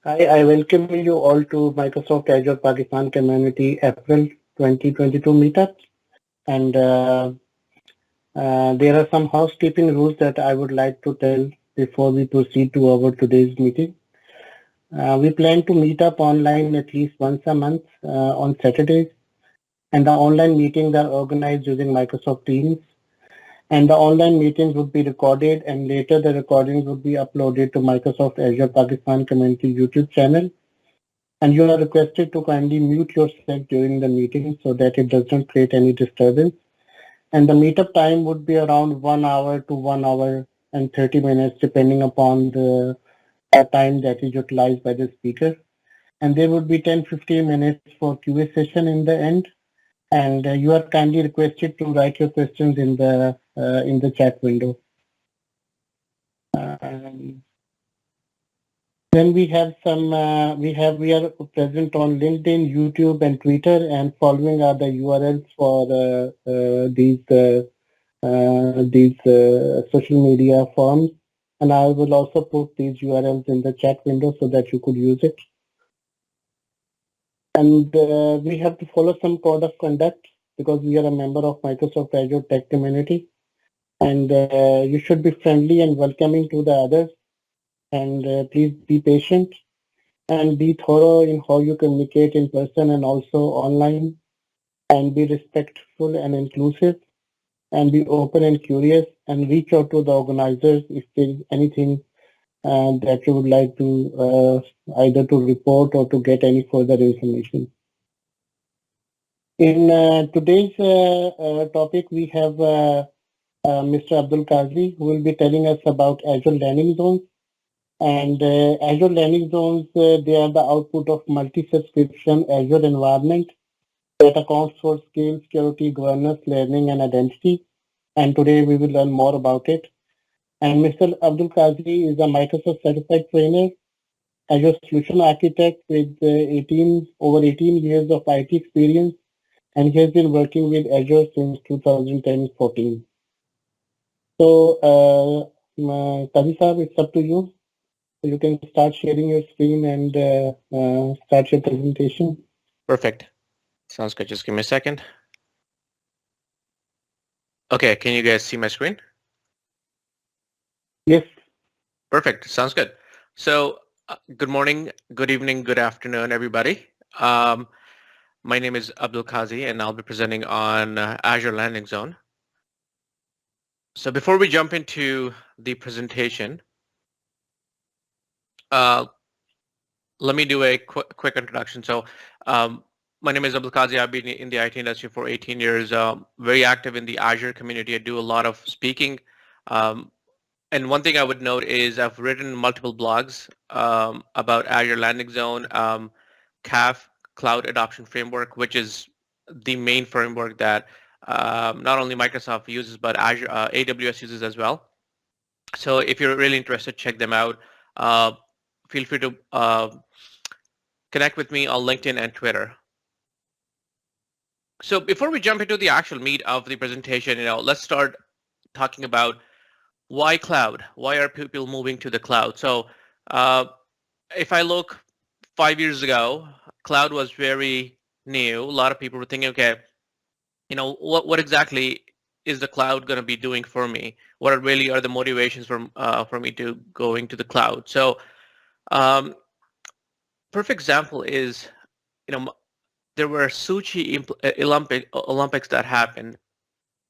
I welcome you all to Microsoft Azure Pakistan Community April 2022 meetup. And there are some housekeeping rules that I would like to tell before we proceed to our today's meeting. We plan to meet up online at least once a month on Saturdays, and the online meetings are organized using Microsoft Teams. And the online meetings would be recorded, and later the recordings would be uploaded to Microsoft Azure Pakistan Community YouTube channel. And you are requested to kindly mute yourself during the meeting so that it does not create any disturbance. And the meetup time would be around 1 hour to 1 hour and 30 minutes, depending upon the time that is utilized by the speaker. And there would be 10-15 minutes for QA session in the end. And you are kindly requested to write your questions in the chat window. Um, Then we have we are present on LinkedIn, YouTube, and Twitter, and following are the URLs for these social media forms. And I will also put these URLs in the chat window so that you could use it. And we have to follow some code of conduct because we are a member of Microsoft Azure Tech Community. And you should be friendly and welcoming to the others. And please be patient and be thorough in how you communicate in person and also online, and be respectful and inclusive, and be open and curious, and reach out to the organizers if there is anything that you would like to either to report or to get any further information. In today's topic, we have Mr. Abdul Kazi, who will be telling us about Azure Landing Zones. And Azure Landing Zones, they are the output of multi-subscription Azure environment that accounts for scale, security, governance, learning, and identity. And today we will learn more about it. And Mr. Abdul Kazi is a Microsoft certified trainer, Azure Solution Architect with over 18 years of IT experience, and he has been working with Azure since 2010-14. So, Kazi Saab, it's up to you. So you can start sharing your screen and start your presentation. Perfect. Sounds good. Just give me a second. Okay, can you guys see my screen? Yes. Perfect. Sounds good. So good morning, good evening, good afternoon, everybody. My name is Abdul Kazi, and I'll be presenting on Azure Landing Zone. So before we jump into the presentation, let me do a quick introduction. So my name is Abdul Kazi. I've been in the IT industry for 18 years, very active in the Azure community. I do a lot of speaking. And one thing I would note is I've written multiple blogs about Azure Landing Zone, CAF, Cloud Adoption Framework, which is the main framework that not only Microsoft uses, but Azure, AWS uses as well. So if you're really interested, check them out. Feel free to connect with me on LinkedIn and Twitter. So before we jump into the actual meat of the presentation, let's start talking about why cloud? Why are people moving to the cloud? So if I look 5 years ago, cloud was very new. A lot of people were thinking, okay, what exactly is the cloud going to be doing for me? What really are the motivations for me to going to the cloud? So perfect example is, there were Sochi Olympics that happened a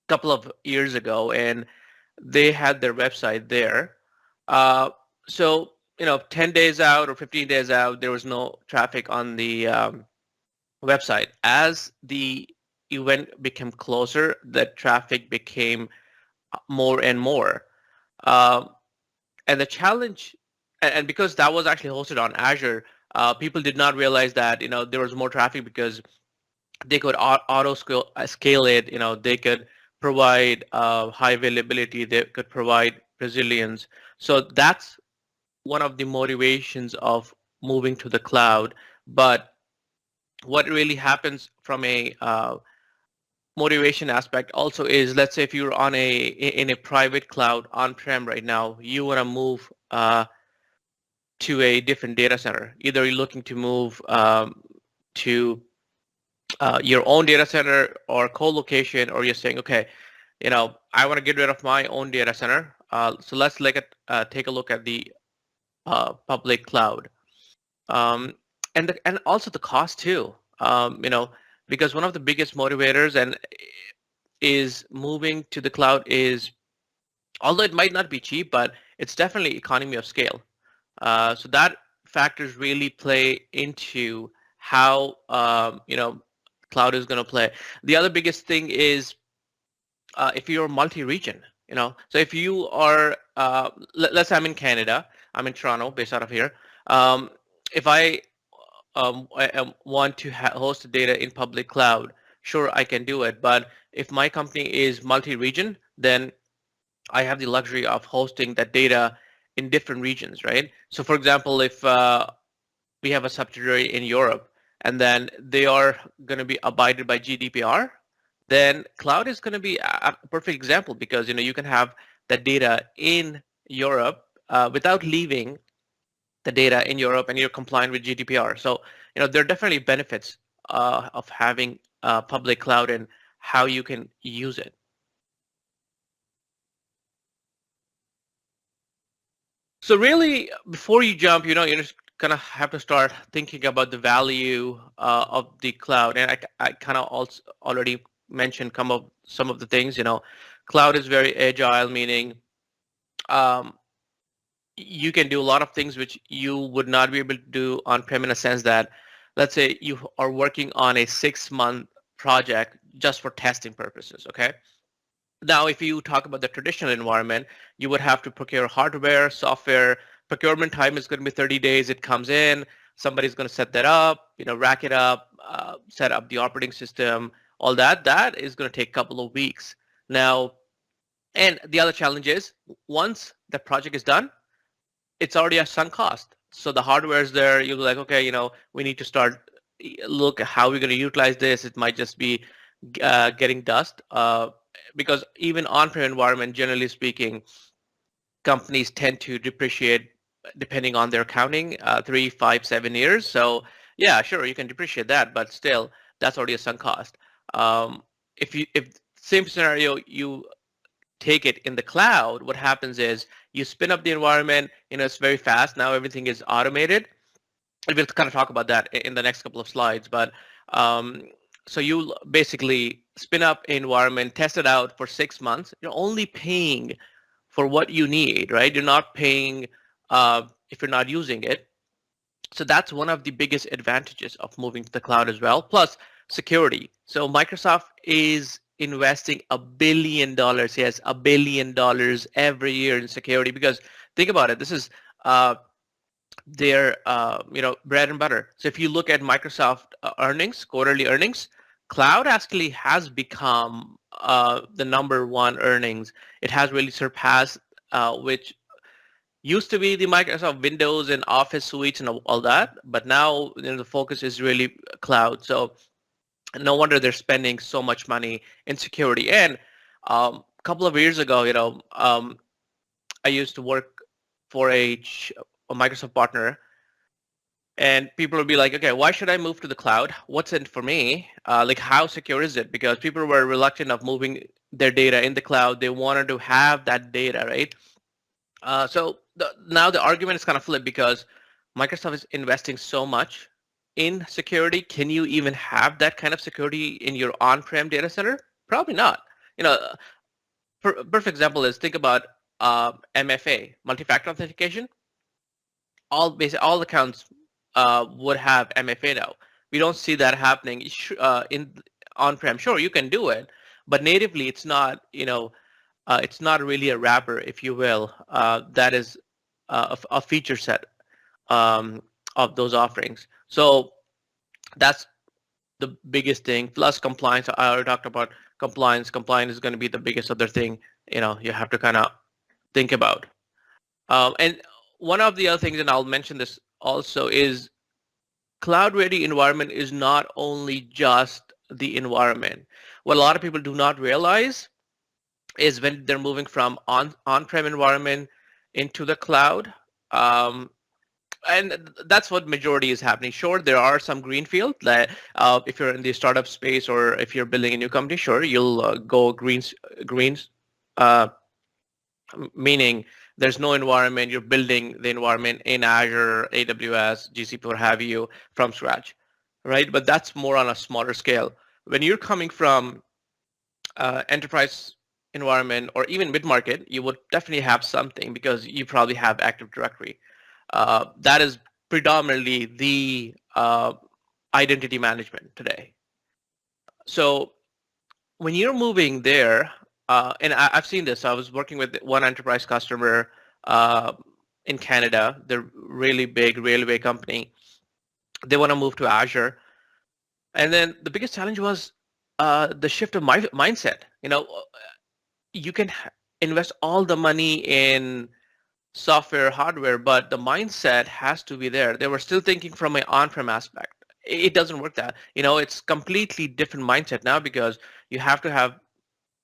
couple of years ago, and they had their website there. So 10 days out or 15 days out, there was no traffic on the website. As the event became closer, the traffic became more and more. And the challenge, and because that was actually hosted on Azure, people did not realize that there was more traffic because they could auto scale it. They could provide high availability. They could provide resilience. So that's one of the motivations of moving to the cloud. But what really happens from a motivation aspect also is, let's say if you're in a private cloud on-prem right now, you want to move to a different data center. Either you're looking to move to your own data center or co-location, or you're saying, okay, I want to get rid of my own data center. So let's take a look at the public cloud, and also the cost too. Because one of the biggest motivators and is moving to the cloud is, although it might not be cheap, but it's definitely economy of scale. So that factors really play into how cloud is going to play. The other biggest thing is if you're multi-region. So if you are, let's say I'm in Canada, I'm in Toronto, based out of here. If I want to host the data in public cloud, sure, I can do it. But if my company is multi-region, then I have the luxury of hosting that data in different regions, right? So for example, if we have a subsidiary in Europe and then they are going to be abided by GDPR, then cloud is going to be a perfect example, because you can have that data in Europe without leaving the data in Europe, and you're compliant with GDPR. So there are definitely benefits of having public cloud and how you can use it. So really, before you jump, you just kind of have to start thinking about the value of the cloud. And I kind of also already mentioned some of the things. Cloud is very agile, meaning um, you can do a lot of things which you would not be able to do on-prem, in a sense that, let's say you are working on a 6-month project just for testing purposes, okay? Now, if you talk about the traditional environment, you would have to procure hardware, software. Procurement time is going to be 30 days. It comes in, somebody's going to set that up, rack it up, set up the operating system, all that. That is going to take a couple of weeks. Now, and the other challenge is, once the project is done, it's already a sunk cost. So the hardware is there. You're like, okay, we need to start look at how we're going to utilize this. It might just be getting dust, because even on-prem environment, generally speaking, companies tend to depreciate depending on their accounting, 3, 5, 7 years. So yeah, sure, you can depreciate that, but still, that's already a sunk cost. If same scenario, you take it in the cloud, what happens is you spin up the environment, it's very fast. Now everything is automated. We'll kind of talk about that in the next couple of slides, but so you basically spin up an environment, test it out for 6 months. You're only paying for what you need, right? You're not paying if you're not using it. So that's one of the biggest advantages of moving to the cloud as well. Plus security. So Microsoft is investing $1 billion, yes, $1 billion every year in security, because think about it, this is their bread and butter. So if you look at Microsoft earnings, quarterly earnings, cloud actually has become the #1 earnings. It has really surpassed which used to be the Microsoft Windows and Office suites and all that, but now the focus is really cloud. So no wonder they're spending so much money in security. And a couple of years ago, I used to work for a Microsoft partner, and people would be like, okay, why should I move to the cloud? What's in it for me? Like, how secure is it? Because people were reluctant of moving their data in the cloud. They wanted to have that data, right? So now the argument is kind of flipped, because Microsoft is investing so much in security. Can you even have that kind of security in your on-prem data center? Probably not. Perfect example is, think about MFA, multi-factor authentication. All accounts would have MFA now. We don't see that happening in on-prem. Sure, you can do it, but natively it's not. It's not really a wrapper, if you will. That is a feature set of those offerings. So that's the biggest thing. Plus compliance. I already talked about compliance. Compliance is going to be the biggest other thing you have to kind of think about. And one of the other things, and I'll mention this also, is cloud-ready environment is not only just the environment. What a lot of people do not realize is when they're moving from on-prem environment into the cloud, And that's what majority is happening. Sure, there are some greenfield that if you're in the startup space or if you're building a new company, sure, you'll go greens, uh, meaning there's no environment. You're building the environment in Azure, AWS, GCP, what have you, from scratch, right? But that's more on a smaller scale. When you're coming from enterprise environment or even mid-market, you would definitely have something because you probably have Active Directory. That is predominantly the identity management today. So when you're moving there, and I've seen this. I was working with one enterprise customer uh, in Canada. They're really big railway company. They want to move to Azure, and then the biggest challenge was the shift of mindset. You can invest all the money in software, hardware, but the mindset has to be there. They were still thinking from an on-prem aspect. It doesn't work that. It's completely different mindset now because you have to have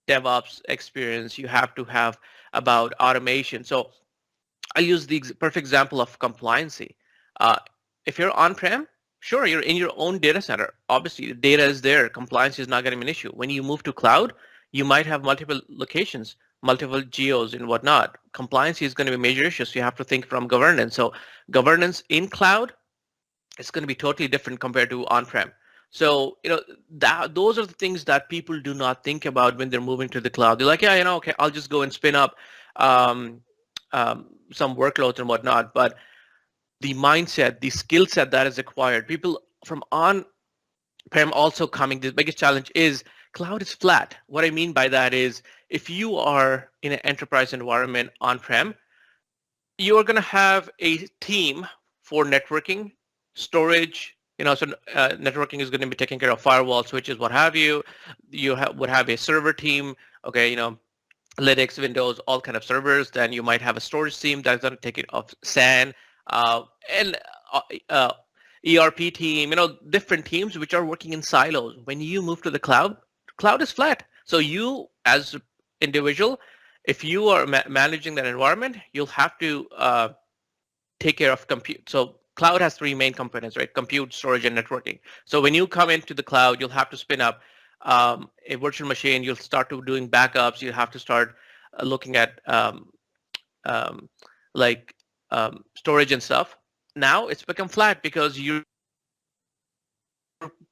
DevOps experience. You have to have about automation. So I use the perfect example of compliancy. Uh, if you're on-prem, sure, you're in your own data center. Obviously, the data is there. Compliance is not going to be an issue. When you move to cloud, you might have multiple locations, multiple geos and whatnot. Compliance is going to be a major issue. So you have to think from governance. So governance in cloud is going to be totally different compared to on-prem. So, those are the things that people do not think about when they're moving to the cloud. They're like, yeah, okay, I'll just go and spin up um, some workloads and whatnot. But the mindset, the skill set that is acquired, people from on-prem also coming, the biggest challenge is cloud is flat. What I mean by that is if you are in an enterprise environment on-prem, you are going to have a team for networking, storage. So networking is going to be taking care of firewall switches, what have you. You would have a server team, okay, Linux, Windows, all kind of servers. Then you might have a storage team that's going to take it off SAN, and uh, ERP team, different teams which are working in silos. When you move to the cloud is flat. So you as individual, if you are managing that environment, you'll have to take care of compute. So cloud has three main components, right? Compute, storage, and networking. So when you come into the cloud, you'll have to spin up a virtual machine. You'll start to doing backups. You have to start looking at um, like storage and stuff. Now it's become flat because you're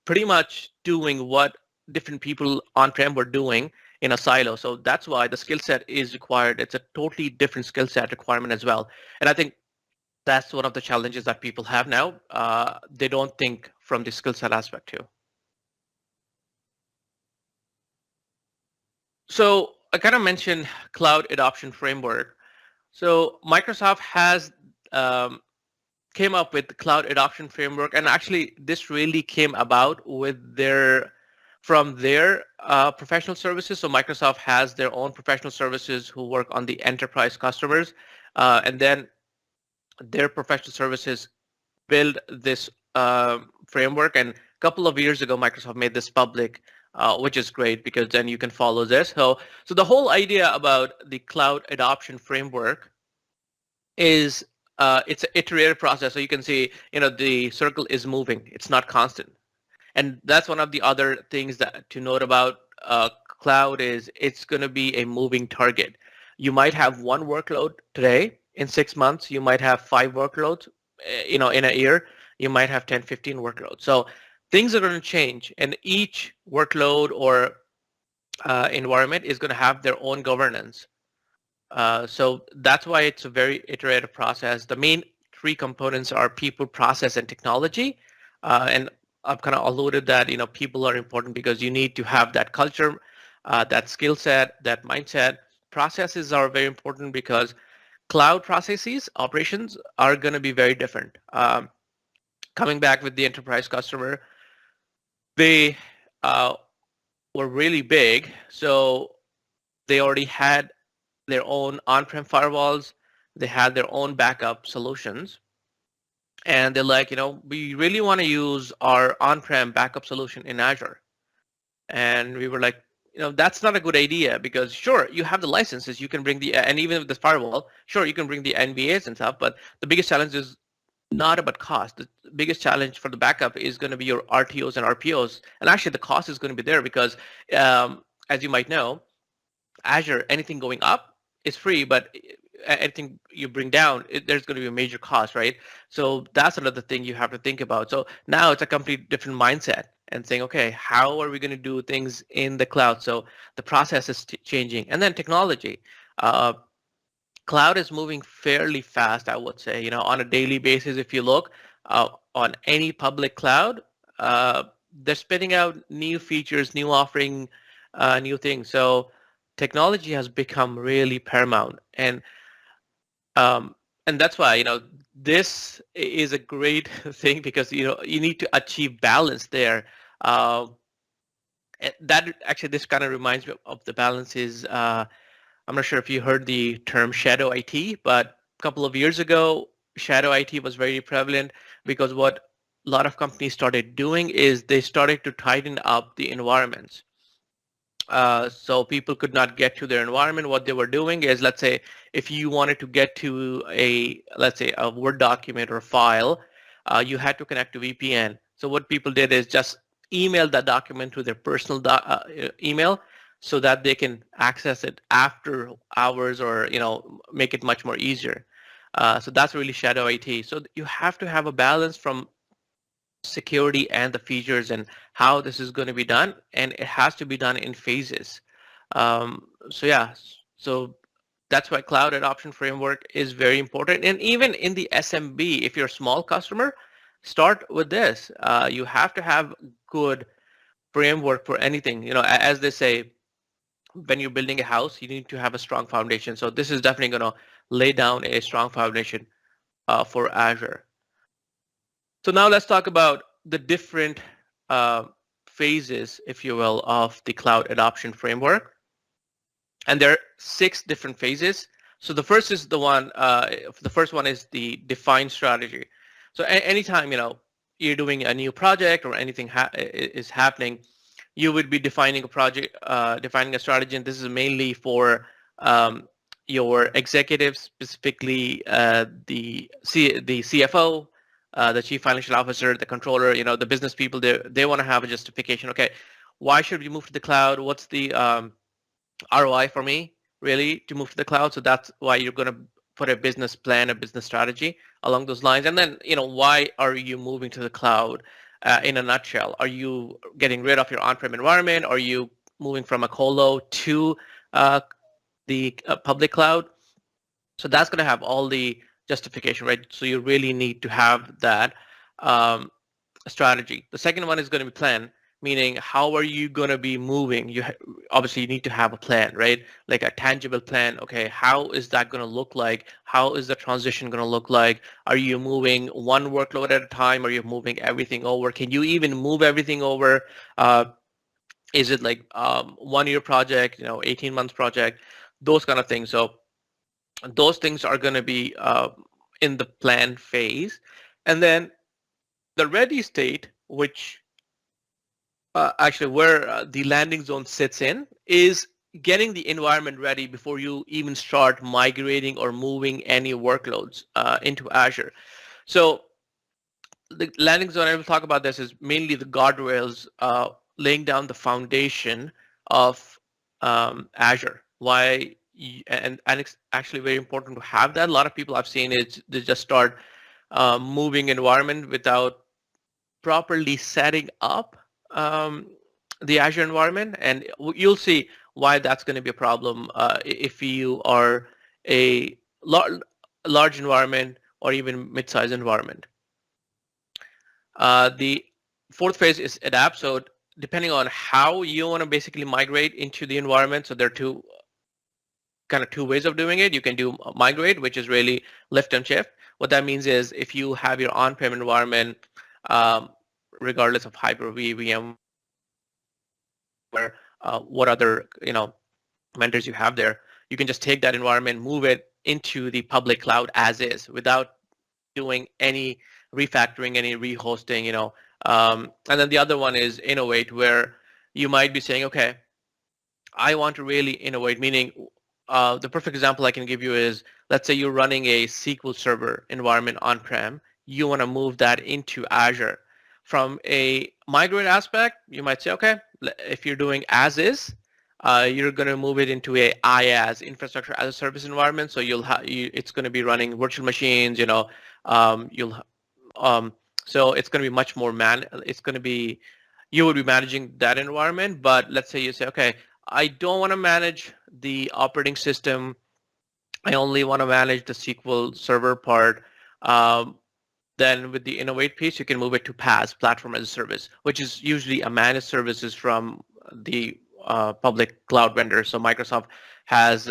pretty much doing what different people on-prem were doing in a silo. So that's why the skill set is required. It's a totally different skill set requirement as well. And I think that's one of the challenges that people have now. They don't think from the skill set aspect too. So I kind of mentioned cloud adoption framework. So Microsoft has came up with the cloud adoption framework, and actually this really came about with from their professional services. So Microsoft has their own professional services who work on the enterprise customers, and then their professional services build this framework. And a couple of years ago, Microsoft made this public, which is great because then you can follow this. So the whole idea about the cloud adoption framework is it's an iterative process. So you can see, the circle is moving. It's not constant. And that's one of the other things that to note about cloud is it's going to be a moving target. You might have one workload today. In 6 months, you might have 5 workloads. In a year, you might have 10, 15 workloads. So things are going to change, and each workload or environment is going to have their own governance. So that's why it's a very iterative process. The main 3 components are people, process, and technology. And I've kind of alluded that, people are important because you need to have that culture, that skill set, that mindset. Processes are very important because cloud processes, operations are going to be very different. Coming back with the enterprise customer, they were really big. So they already had their own on-prem firewalls. They had their own backup solutions. And they're like, we really want to use our on-prem backup solution in Azure. And we were like, that's not a good idea because sure, you have the licenses, you can bring and even with the firewall, sure, you can bring the NVAs and stuff, but the biggest challenge is not about cost. The biggest challenge for the backup is going to be your RTOs and RPOs, and actually the cost is going to be there because, as you might know, Azure, anything going up is free, but anything you bring down, there's going to be a major cost, right? So that's another thing you have to think about. So now it's a completely different mindset and saying, okay, how are we going to do things in the cloud? So the process is changing, and then technology. Uh, Cloud is moving fairly fast, I would say. On a daily basis, if you look on any public cloud, uh, they're spitting out new features, new offering, new things. So technology has become really paramount, um, and that's why this is a great thing because you need to achieve balance there. Uh, and that actually, this kind of reminds me of the balances. I'm not sure if you heard the term shadow IT, but a couple of years ago, shadow IT was very prevalent because what a lot of companies started doing is they started to tighten up the environments. So people could not get to their environment. What they were doing is, let's say, if you wanted to get to let's say, a Word document or file, you had to connect to VPN. So what people did is just email that document to their personal email so that they can access it after hours or, make it much more easier. So that's really shadow IT. So you have to have a balance from security and the features and how this is going to be done, and it has to be done in phases. So yeah, so that's why cloud adoption framework is very important. And even in the SMB, if you're a small customer, start with this. You have to have good framework for anything. As they say, when you're building a house, you need to have a strong foundation. So this is definitely going to lay down a strong foundation for Azure. So now let's talk about the different uh, phases, if you will, of the cloud adoption framework. And there are 6 different phases. So the first is the first one is the define strategy. So anytime, you're doing a new project or anything is happening, you would be defining a project, defining a strategy, and this is mainly for your executives, specifically the CFO, the chief financial officer, the controller, the business people. They want to have a justification. Okay, why should we move to the cloud? What's the ROI for me really to move to the cloud? So that's why you're going to put a business plan, a business strategy along those lines. And then, why are you moving to the cloud? In a nutshell, are you getting rid of your on-prem environment? Are you moving from a colo to the public cloud? So that's going to have all the justification, right? So you really need to have that um, strategy. The second one is going to be plan, meaning how are you going to be moving? Obviously you need to have a plan, right? Like a tangible plan. Okay, how is that going to look like? How is the transition going to look like? Are you moving one workload at a time? Are you moving everything over? Can you even move everything over? Is it like 1 year project, 18 months project, those kind of things. So those things are going to be in the plan phase. And then the ready state, which actually where the landing zone sits in, is getting the environment ready before you even start migrating or moving any workloads into Azure. So the landing zone, I will talk about this, is mainly the guardrails laying down the foundation of Azure. Why? And it's actually very important to have that. A lot of people I've seen is they just start moving environment without properly setting up um, the Azure environment, and you'll see why that's going to be a problem if you are a large environment or even mid-sized environment. The fourth phase is adapt. So depending on how you want to basically migrate into the environment, so there are two ways of doing it. You can do migrate, which is really lift and shift. What that means is if you have your on-prem environment, um, regardless of Hyper-V, VMware, what other vendors you have there, you can just take that environment, move it into the public cloud as is without doing any refactoring, any rehosting, and then the other one is innovate, where you might be saying, okay, I want to really innovate, meaning the perfect example I can give you is, let's say you're running a SQL Server environment on-prem you want to move that into Azure. From a migrate aspect, you might say, okay, if you're doing as is, you're going to move it into a IaaS, infrastructure as a service environment. So it's going to be running virtual machines. You'll um, so it's going to be much more It's going to be you would be managing that environment. But let's say you say, okay, I don't want to manage the operating system. I only want to manage the SQL Server part. Um, then with the Innovate piece, you can move it to PaaS, Platform as a Service, which is usually a managed services from the public cloud vendor. So Microsoft has,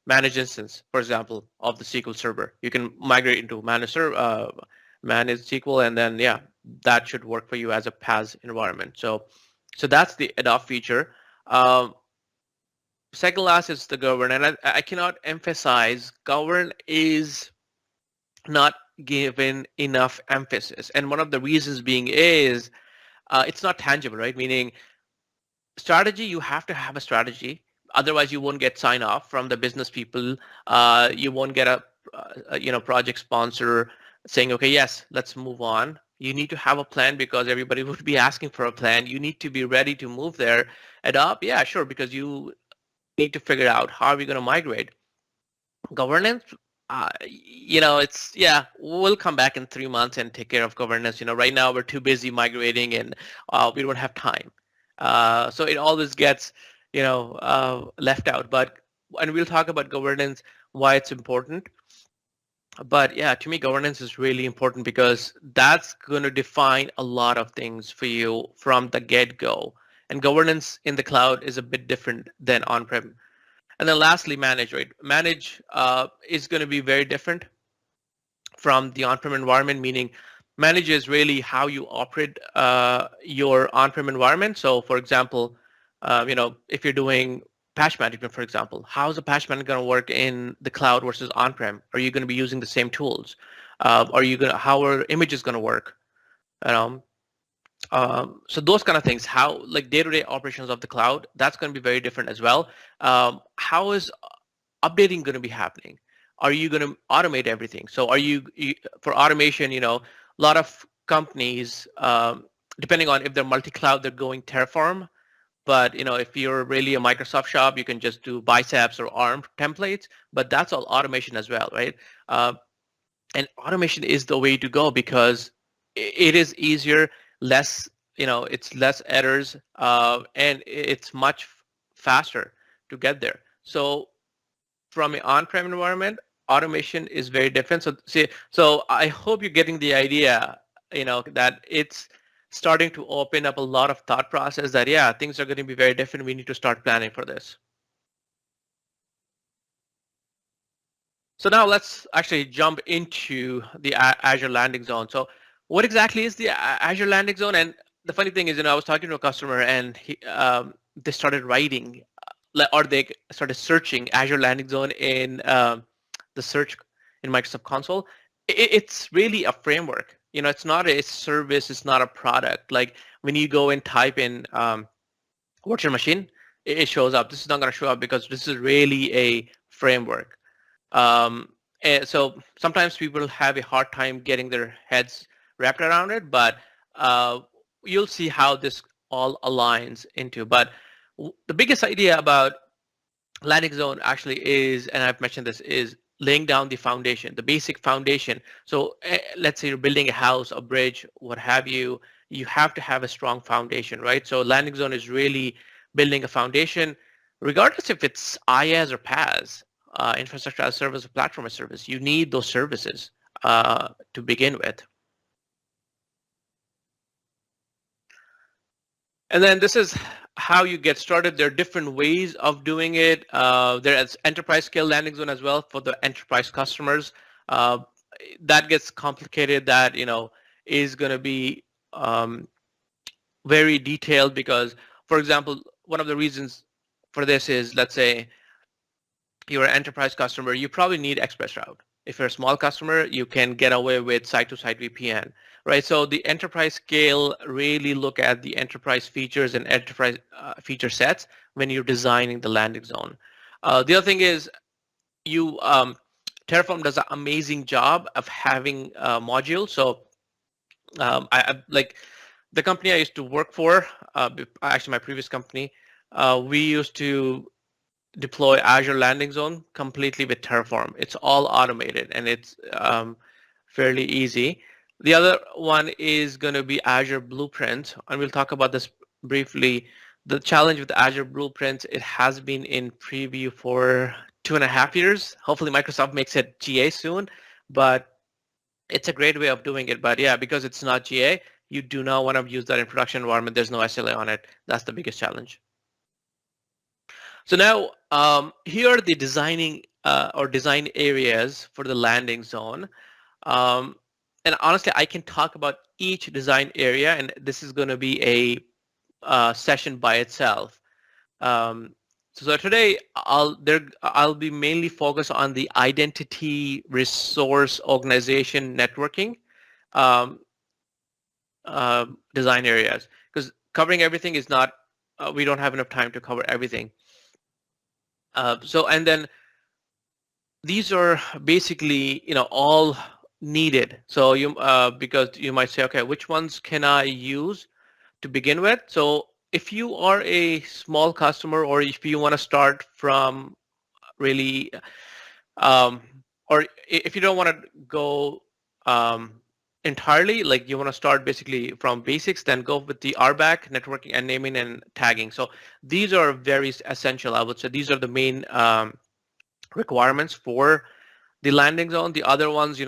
managed instance, for example, of the SQL Server. You can migrate into managed SQL, and then that should work for you as a PaaS environment. So that's the adopt feature. Um, Second last is the govern, and I cannot emphasize govern is not given enough emphasis. And one of the reasons being is it's not tangible, right? Meaning strategy, you have to have a strategy. Otherwise, you won't get sign off from the business people. You won't get a project sponsor saying, okay, yes, let's move on. You need to have a plan because everybody would be asking for a plan. You need to be ready to move there. Adopt, yeah, sure, because you need to figure out how are we going to migrate. Governance, we'll come back in 3 months and take care of governance. Right now we're too busy migrating and we don't have time. So it always gets, left out. And we'll talk about governance, why it's important. But yeah, to me, governance is really important because that's going to define a lot of things for you from the get-go. And governance in the cloud is a bit different than on-prem. And then lastly, manage, right? Manage is going to be very different from the on-prem environment, meaning manage is really how you operate your on-prem environment. So for example, if you're doing patch management, for example, how is the patch management going to work in the cloud versus on-prem? Are you going to be using the same tools? How are images going to work? So those kind of things, how like day-to-day operations of the cloud, that's going to be very different as well. How is updating going to be happening? Are you going to automate everything? So for automation, a lot of companies, depending on if they're multi-cloud, they're going Terraform. But if you're really a Microsoft shop, you can just do biceps or ARM templates. But that's all automation as well, right? And automation is the way to go because it is easier, it's less errors, and it's much faster to get there. So from an on-prem environment, automation is very different. So I hope you're getting the idea, that it's starting to open up a lot of thought process that, things are going to be very different. We need to start planning for this. So now let's actually jump into the Azure landing zone. So what exactly is the Azure landing zone? And the funny thing is, I was talking to a customer and they started writing or they started searching Azure landing zone in the search in Microsoft console. It's really a framework. It's not a service. It's not a product. Like when you go and type in virtual machine, it shows up. This is not going to show up because this is really a framework. And so sometimes people have a hard time getting their heads wrapped around it, but you'll see how this all aligns into. But the biggest idea about landing zone actually is, and I've mentioned this, is laying down the foundation, the basic foundation. So let's say you're building a house, a bridge, what have you, you have to have a strong foundation, right? So landing zone is really building a foundation, regardless if it's IaaS or PaaS, infrastructure as a service or platform as a service. You need those services to begin with. And then this is how you get started. There are different ways of doing it. There is enterprise scale landing zone as well for the enterprise customers. That gets complicated. That is going to be very detailed because, for example, one of the reasons for this is, let's say you're an enterprise customer, you probably need ExpressRoute. If you're a small customer, you can get away with site-to-site VPN, right? So the enterprise scale really look at the enterprise features and enterprise feature sets when you're designing the landing zone. The other thing is Terraform does an amazing job of having modules. So I like the company I used to work for, actually my previous company, we used to deploy Azure Landing Zone completely with Terraform. It's all automated and it's fairly easy. The other one is going to be Azure Blueprint, and we'll talk about this briefly. The challenge with Azure Blueprint, it has been in preview for 2.5 years. Hopefully Microsoft makes it GA soon, but it's a great way of doing it. But yeah, because it's not GA, you do not want to use that in production environment. There's no SLA on it. That's the biggest challenge. So now here are the designing or design areas for the landing zone. And honestly, I can talk about each design area, and this is going to be a session by itself. So today I'll be mainly focused on the identity, resource, organization, networking design areas, because covering everything is not. We don't have enough time to cover everything. So and then these are basically all needed. So you because you might say, okay, which ones can I use to begin with? So if you are a small customer, or if you want to start from really or if you don't want to go entirely, like you want to start basically from basics, then go with the RBAC, networking and naming and tagging. So these are very essential, I would say. These are the main requirements for the landing zone. The other ones,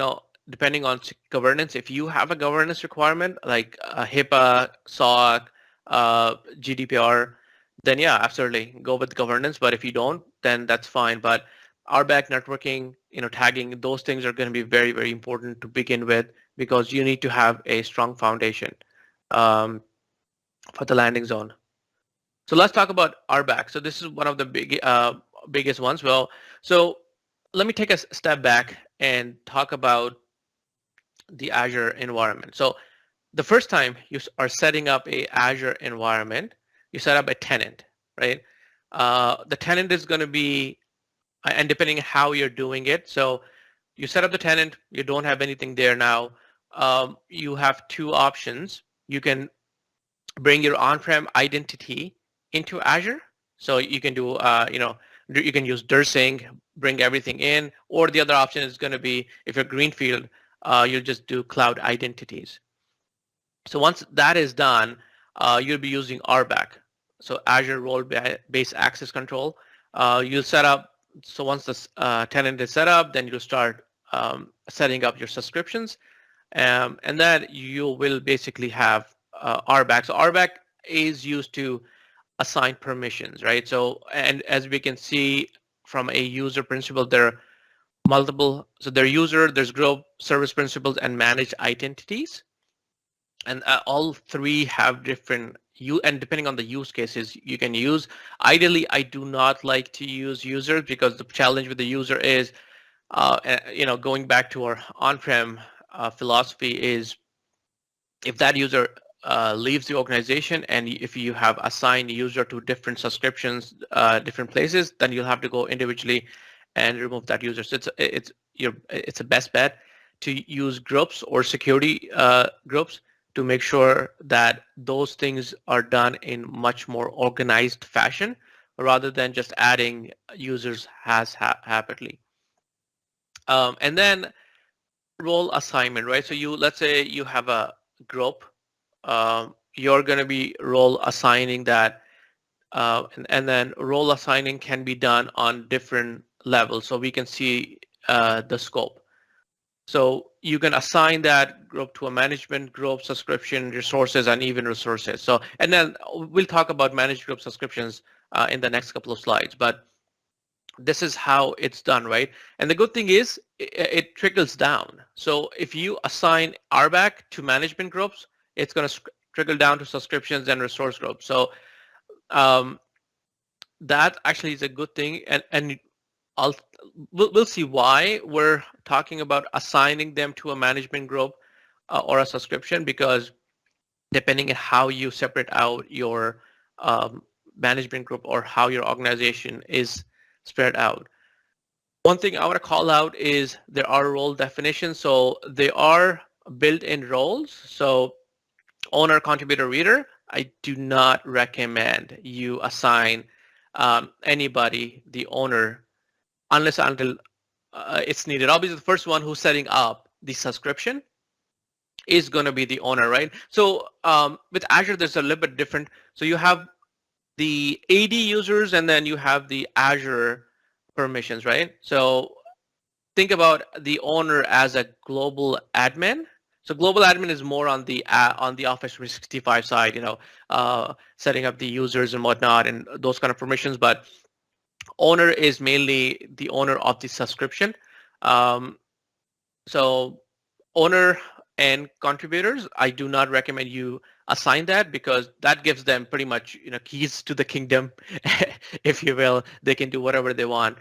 depending on governance, if you have a governance requirement like HIPAA, SOC, GDPR, then yeah, absolutely go with governance. But if you don't, then that's fine. But RBAC, networking, tagging, those things are going to be very, very important to begin with, because you need to have a strong foundation for the landing zone. So let's talk about RBAC. So this is one of the biggest ones. Well, so let me take a step back and talk about the Azure environment. So the first time you are setting up a Azure environment, you set up a tenant, right? The tenant is going to be, and depending on how you're doing it, so you set up the tenant, you don't have anything there now. You have two options. You can bring your on-prem identity into Azure. So you can do, you can use Dursing, bring everything in, or the other option is going to be, if you're greenfield, you'll just do cloud identities. So once that is done, you'll be using RBAC, so Azure Role-Based Access Control. You'll set up, so once the tenant is set up, then you'll start setting up your subscriptions, and then you will basically have RBAC. So RBAC is used to assign permissions, right? So, and as we can see from a user principal, there are multiple. So there's user, there's group, service principals, and managed identities. And all three have different and depending on the use cases you can use. Ideally, I do not like to use users, because the challenge with the user is, going back to our on-prem philosophy, is if that user leaves the organization, and if you have assigned user to different subscriptions, different places, then you'll have to go individually and remove that user. So it's a best bet to use groups or security groups to make sure that those things are done in much more organized fashion, rather than just adding users haphazardly. And then role assignment, right? So let's say you have a group, you're going to be role assigning that, and then role assigning can be done on different levels. So we can see the scope. So you can assign that group to a management group, subscription, resources, and even resources. So, and then we'll talk about managed group subscriptions in the next couple of slides, but this is how it's done, right? And the good thing is it trickles down. So if you assign RBAC to management groups, it's going to trickle down to subscriptions and resource groups. So that actually is a good thing, and we'll see why we're talking about assigning them to a management group or a subscription, because depending on how you separate out your management group or how your organization is spread out. One thing I want to call out is there are role definitions. So they are built-in roles. So owner, contributor, reader, I do not recommend you assign anybody the owner unless until it's needed. Obviously, the first one who's setting up the subscription is going to be the owner, right? So with Azure, there's a little bit different. So you have the AD users and then you have the Azure permissions, right? So think about the owner as a global admin. So global admin is more on the Office 365 side, setting up the users and whatnot and those kind of permissions. But owner is mainly the owner of the subscription. Um, so owner and contributors, I do not recommend you assign that because that gives them pretty much keys to the kingdom, if you will. They can do whatever they want.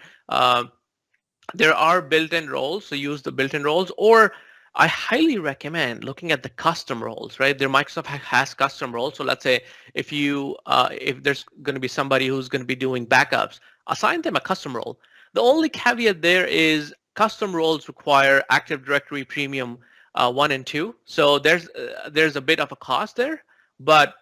There are built-in roles, so use the built-in roles, or I highly recommend looking at the custom roles, right? Microsoft has custom roles. So let's say if there's going to be somebody who's going to be doing backups, assign them a custom role. The only caveat there is custom roles require Active Directory Premium 1 and 2. So there's a bit of a cost there, but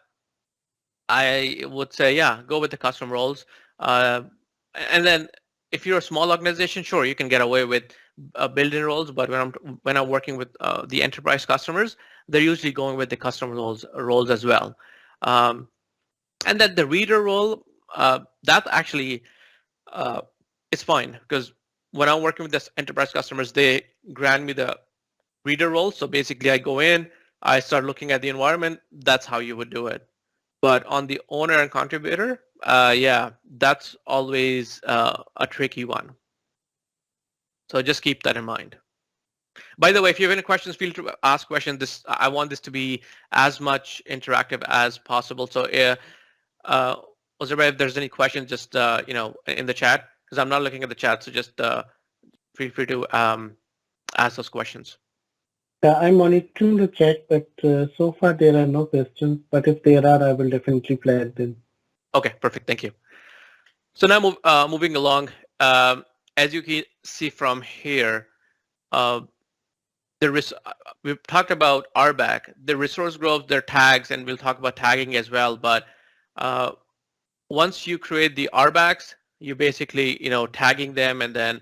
I would say, yeah, go with the custom roles. And then if you're a small organization, sure, you can get away with built-in roles. But when I'm working with the enterprise customers, they're usually going with the custom roles as well. And then the reader role, that actually is fine because when I'm working with this enterprise customers, they grant me the reader role. So basically, I go in, I start looking at the environment. That's how you would do it. But on the owner and contributor, yeah, that's always a tricky one. So just keep that in mind. By the way, if you have any questions, feel free to ask questions. I want this to be as much interactive as possible. So, Ozirba, if there's any questions, just in the chat, because I'm not looking at the chat. So just feel free to ask those questions. I'm monitoring the chat, but so far there are no questions. But if there are, I will definitely flag them. Okay, perfect. Thank you. So now moving along, as you can see from here, we've talked about RBAC, the resource groups, their tags, and we'll talk about tagging as well. But once you create the RBACs, you basically tagging them, and then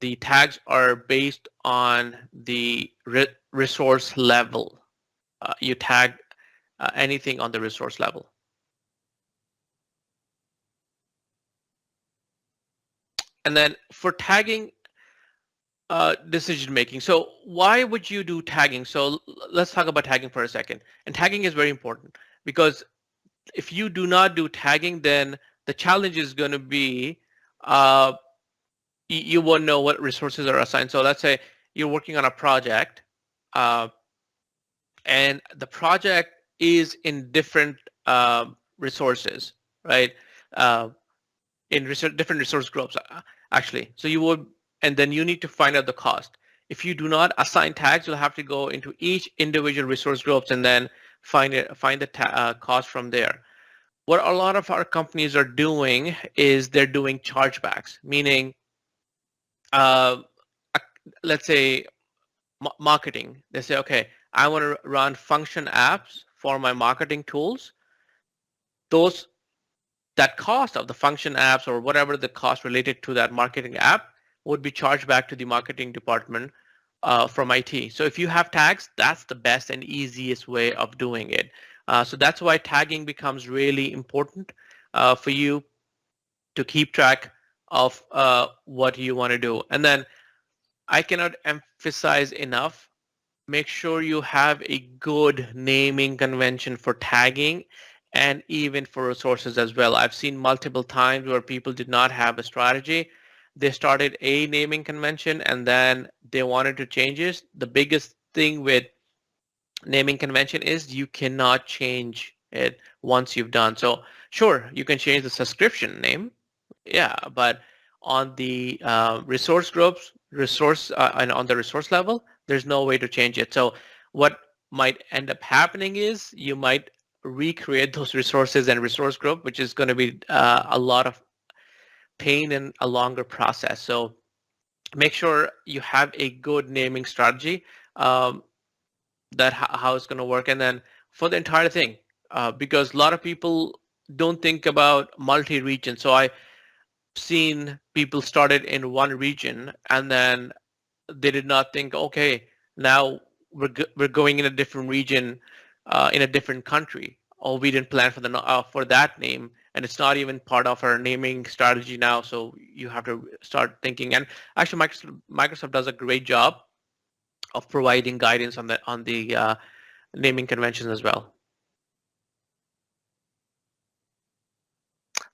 the tags are based on the resource level. You tag anything on the resource level. And then for tagging, decision making. So why would you do tagging? So let's talk about tagging for a second. And tagging is very important because if you do not do tagging, then the challenge is going to be you won't know what resources are assigned. So let's say you're working on a project and the project is in different resources, right? In different resource groups, actually. So you would, and then you need to find out the cost. If you do not assign tags, you'll have to go into each individual resource groups and then find the cost from there. What a lot of our companies are doing is they're doing chargebacks, meaning, let's say marketing. They say, okay, I want to run function apps for my marketing tools. That cost of the function apps or whatever the cost related to that marketing app would be charged back to the marketing department from IT. So if you have tags, that's the best and easiest way of doing it. So that's why tagging becomes really important for you to keep track of what you want to do. And then I cannot emphasize enough, make sure you have a good naming convention for tagging and even for resources as well. I've seen multiple times where people did not have a strategy. They started a naming convention and then they wanted to change it. The biggest thing with naming convention is you cannot change it once you've done. So sure, you can change the subscription name. Yeah, but on the resource groups, and on the resource level, there's no way to change it. So what might end up happening is you might recreate those resources and resource group, which is going to be a lot of pain and a longer process. So make sure you have a good naming strategy, that how it's going to work, and then for the entire thing, because a lot of people don't think about multi-region. So I've seen people started in one region and then they did not think, okay, now we're going in a different region, in a different country, or we didn't plan for that name, and it's not even part of our naming strategy now. So you have to start thinking. And actually, Microsoft does a great job of providing guidance on the naming conventions as well.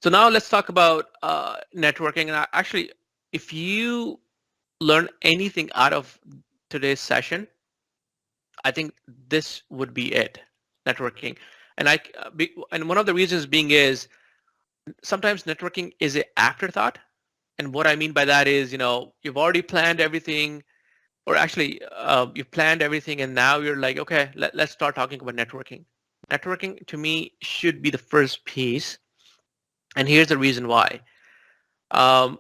So now let's talk about networking. And actually, if you learn anything out of today's session, I think this would be it, networking. And and one of the reasons being is sometimes networking is an afterthought. And what I mean by that is, you've already planned everything, or actually you've planned everything, and now you're like, okay, let's start talking about networking. Networking to me should be the first piece. And here's the reason why. Um,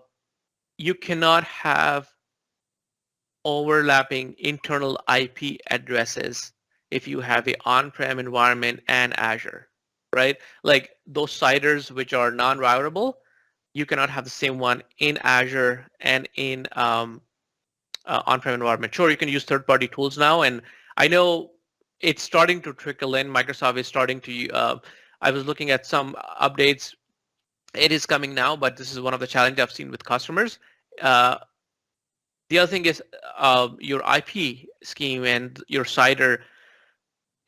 you cannot have overlapping internal IP addresses if you have a on-prem environment and Azure, right? Like those CIDRs which are non-routable, you cannot have the same one in Azure and in on-prem environment. Sure, you can use third-party tools now, and I know it's starting to trickle in. Microsoft is starting to. I was looking at some updates. It is coming now, but this is one of the challenges I've seen with customers. The other thing is your IP scheme and your CIDR.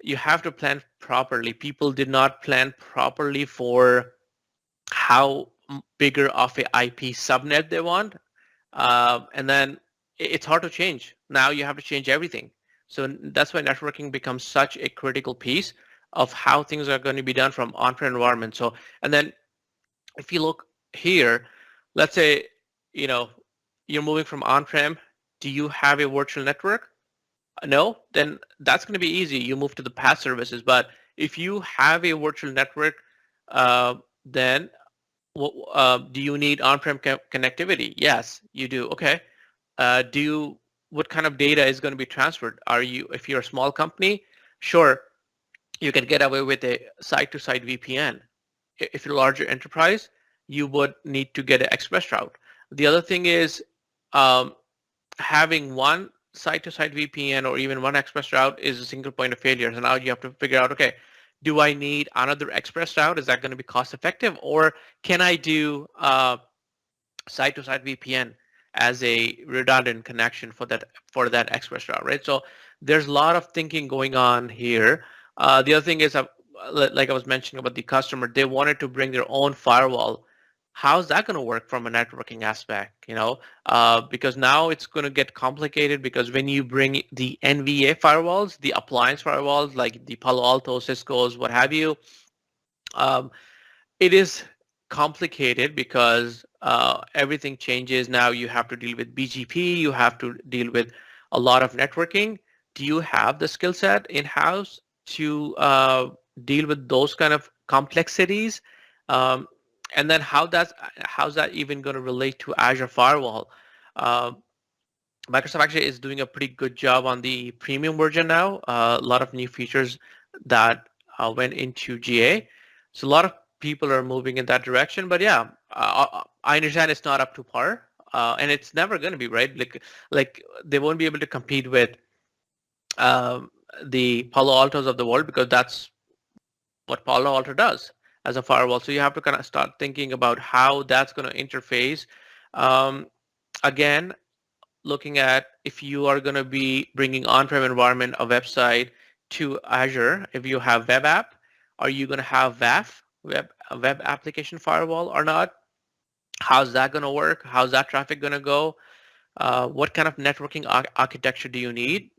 You have to plan properly. People did not plan properly for how bigger of a IP subnet they want, and then it's hard to change. Now you have to change everything. So that's why networking becomes such a critical piece of how things are going to be done from on-prem environment. So, and then if you look here, let's say, you're moving from on-prem. Do you have a virtual network? No, then that's going to be easy. You move to the PaaS services. But if you have a virtual network, then do you need on-prem connectivity? Yes, you do. Okay. What kind of data is going to be transferred? If you're a small company, sure, you can get away with a site-to-site VPN. If you're a larger enterprise, you would need to get an express route. The other thing is having one site-to-site VPN or even one express route is a single point of failure. So now you have to figure out, okay, do I need another express route? Is that going to be cost effective? Or can I do site-to-site VPN as a redundant connection for that express route, right? So there's a lot of thinking going on here. The other thing is, like I was mentioning about the customer, they wanted to bring their own firewall. How's that going to work from a networking aspect? Because now it's going to get complicated, because when you bring the NVA firewalls, the appliance firewalls like the Palo Alto, Cisco's, what have you, it is complicated because everything changes. Now you have to deal with BGP, you have to deal with a lot of networking. Do you have the skill set in-house to deal with those kind of complexities? And then how's that even going to relate to Azure Firewall? Microsoft actually is doing a pretty good job on the premium version now. A lot of new features that went into GA. So a lot of people are moving in that direction. But yeah, I understand it's not up to par, and it's never going to be, right. Like they won't be able to compete with the Palo Altos of the world, because that's what Palo Alto does as a firewall. So you have to kind of start thinking about how that's going to interface. Again, looking at if you are going to be bringing on-prem environment, a website, to Azure. If you have web app, are you going to have WAF, web application firewall, or not? How's that going to work? How's that traffic going to go? What kind of networking architecture do you need?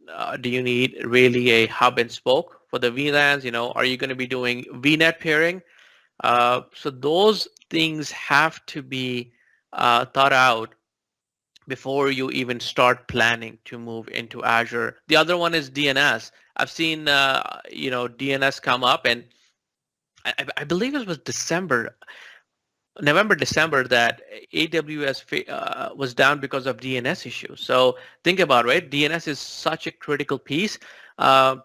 Do you need really a hub and spoke for the VLANs? Are you going to be doing VNet pairing? So those things have to be thought out before you even start planning to move into Azure. The other one is DNS. I've seen DNS come up, and I believe it was December. November, December that AWS was down because of DNS issues. So think about it, right? DNS is such a critical piece. Uh,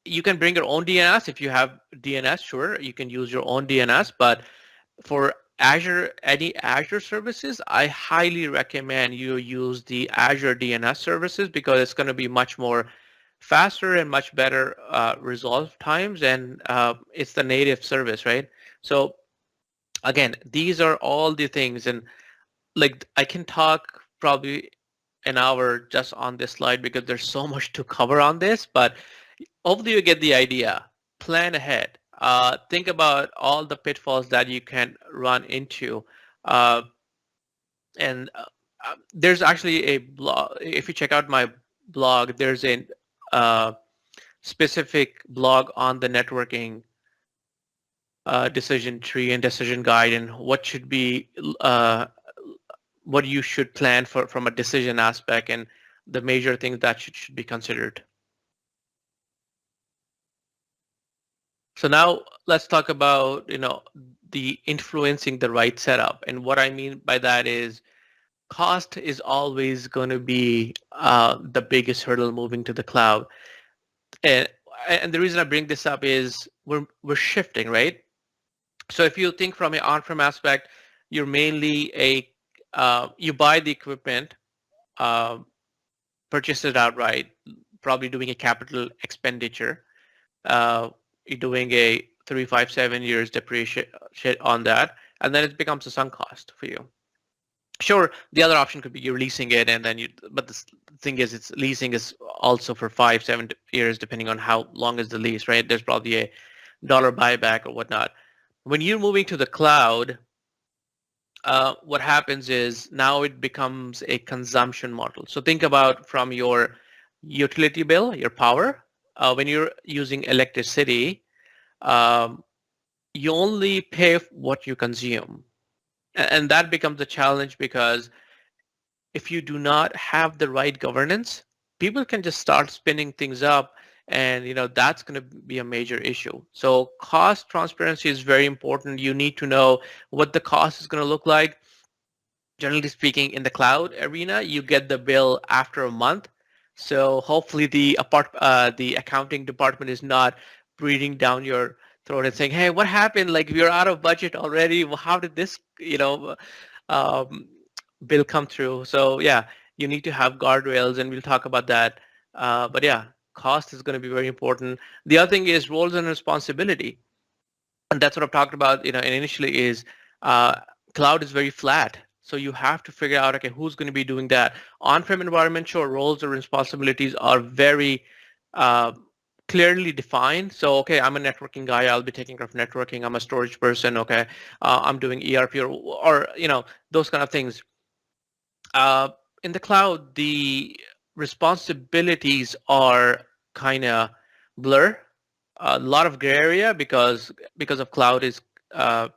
you can bring your own DNS if you have DNS. Sure, you can use your own DNS, but for Azure, any Azure services, I highly recommend you use the Azure DNS services because it's going to be much more faster and much better resolve times, and it's the native service, right? So again, these are all the things, and like I can talk probably an hour just on this slide because there's so much to cover on this, but hopefully you get the idea. Plan ahead. Think about all the pitfalls that you can run into. Uh, and there's actually a blog. If you check out my blog, there's a uh, specific blog on the networking decision tree and decision guide and what should be uh, what you should plan for from a decision aspect and the major things that should be considered. So now let's talk about, the influencing the right setup. And what I mean by that is cost is always going to be the biggest hurdle moving to the cloud. And, and the reason I bring this up is we're shifting, right? So if you think from an on-prem aspect, you're mainly you buy the equipment, uh, purchase it outright, probably doing a capital expenditure. You're doing a 3, 5, 7 years depreciation on that, and then it becomes a sunk cost for you. Sure, the other option could be you're leasing it, and then but the thing is, it's leasing is also for 5, 7 years, depending on how long is the lease, right? There's probably a dollar buyback or whatnot. When you're moving to the cloud, what happens is now it becomes a consumption model. So think about from your utility bill, your power. When you're using electricity, um, you only pay what you consume. And that becomes a challenge because if you do not have the right governance, people can just start spinning things up, and that's going to be a major issue. So cost transparency is very important. You need to know what the cost is going to look like. Generally speaking, in the cloud arena, you get the bill after a month. So hopefully the accounting department is not breathing down your throat and saying, "Hey, what happened? Like we're out of budget already. Well, how did this, um, bill come through?" So yeah, you need to have guardrails, and we'll talk about that. But yeah, cost is going to be very important. The other thing is roles and responsibility, and that's what I've talked about. And initially is uh, cloud is very flat. So you have to figure out, okay, who's going to be doing that? On-prem environment, sure, roles or responsibilities are very uh, clearly defined. So, okay, I'm a networking guy. I'll be taking care of networking. I'm a storage person. Okay, I'm doing ERP or those kind of things. In the cloud, the responsibilities are kind of blur, a lot of gray area because of cloud is uh,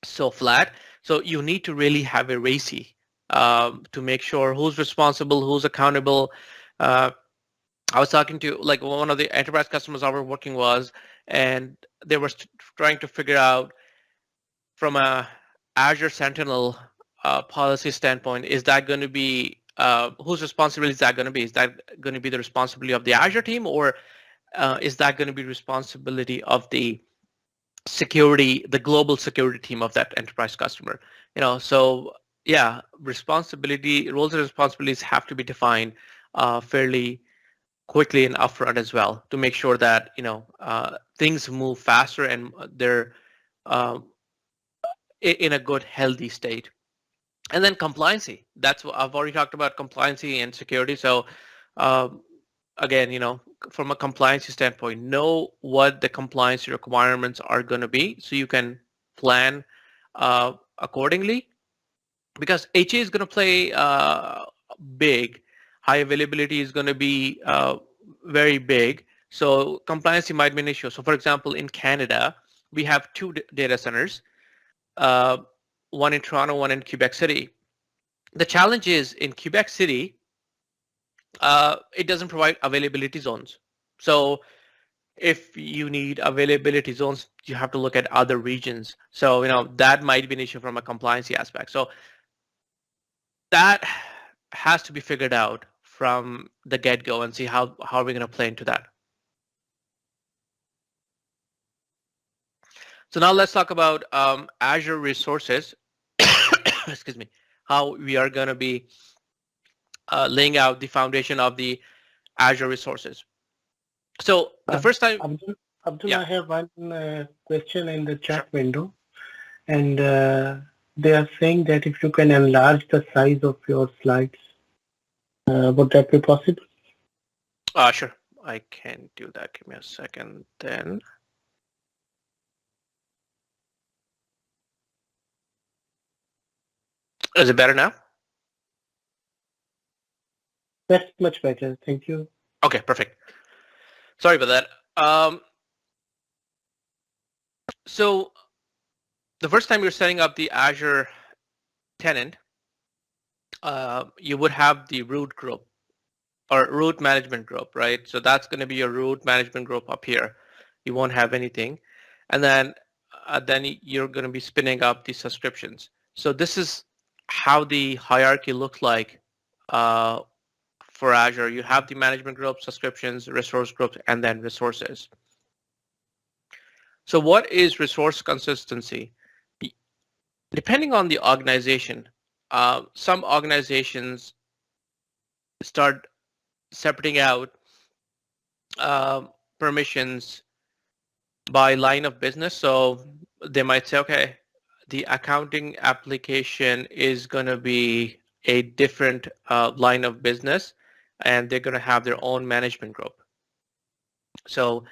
so flat. So you need to really have a RACI to make sure who's responsible, who's accountable. Uh, I was talking to like one of the enterprise customers I was working was, and they were trying to figure out from a Azure Sentinel policy standpoint, is that going to be whose responsibility is that going to be? Is that going to be the responsibility of the Azure team, or is that going to be responsibility of the global security team of that enterprise customer? So yeah, roles and responsibilities have to be defined fairly quickly and upfront as well to make sure that things move faster and they're um, in a good, healthy state. And then compliancy. That's what I've already talked about, compliancy and security. So um, again, from a compliance standpoint, know what the compliance requirements are going to be so you can plan accordingly. Because HA is going to play big. High availability is going to be very big. So compliance might be an issue. So for example, in Canada, we have two data centers, uh, one in Toronto, one in Quebec City. The challenge is in Quebec City, it doesn't provide availability zones. So if you need availability zones, you have to look at other regions. So, that might be an issue from a compliance aspect. So that has to be figured out from the get-go and see how we're going to play into that. So now let's talk about Azure resources. Excuse me. How we are going to be laying out the foundation of the Azure resources. So the first time, Abdul, yeah. I have one question in the chat Sure. window, and they are saying that if you can enlarge the size of your slides, would that be possible? Sure. I can do that. Give me a second then. Is it better now? That's much better. Thank you. Okay, perfect. Sorry about that. So the first time you're setting up the Azure tenant, you would have the root group or root management group, right? So that's going to be your root management group up here. You won't have anything. And then you're going to be spinning up the subscriptions. So this is how the hierarchy looks like for Azure. You have the management group, subscriptions, resource groups, and then resources. So what is resource consistency? Depending on the organization, some organizations start separating out permissions by line of business. So they might say, okay, the accounting application is going to be a different line of business, and they're going to have their own management group. So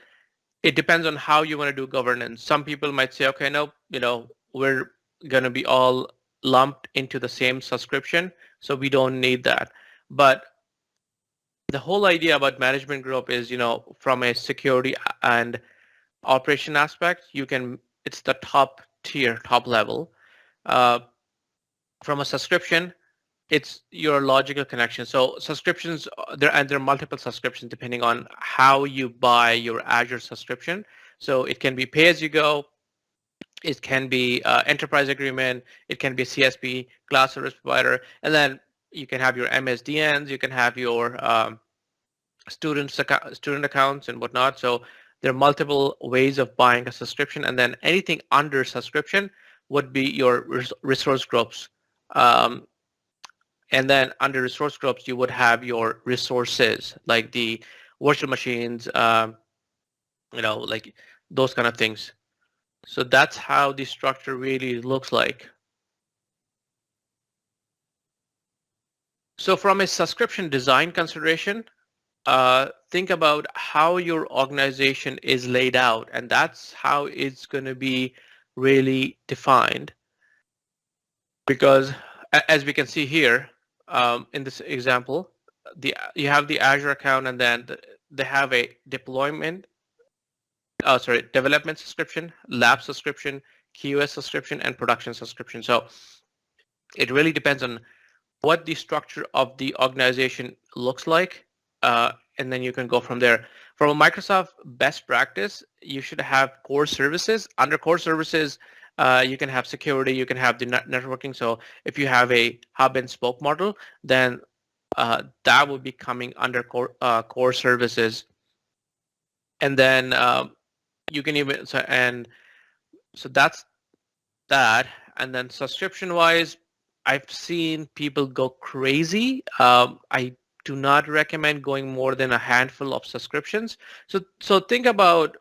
it depends on how you want to do governance. Some people might say, okay, no, we're going to be all lumped into the same subscription, so we don't need that. But the whole idea about management group is, from a security and operation aspect, it's the top tier, top level. From a subscription, it's your logical connection. So subscriptions, there are multiple subscriptions depending on how you buy your Azure subscription. So it can be pay as you go, it can be enterprise agreement, it can be CSP, cloud service provider, and then you can have your MSDNs, you can have your student accounts and whatnot. So there are multiple ways of buying a subscription, and then anything under subscription would be your resource groups. And then under resource groups, you would have your resources like the virtual machines, like those kind of things. So that's how the structure really looks like. So from a subscription design consideration, think about how your organization is laid out, and that's how it's going to be really defined. Because as we can see here, in this example, you have the Azure account, and then they have a development subscription, lab subscription, QoS subscription, and production subscription. So it really depends on what the structure of the organization looks like, and then you can go from there. From a Microsoft best practice, you should have core services. Under core services, you can have security, you can have the networking. So if you have a hub and spoke model, then that will be coming under core services. And then you can even, so that's that. And then subscription wise, I've seen people go crazy. I do not recommend going more than a handful of subscriptions. So think about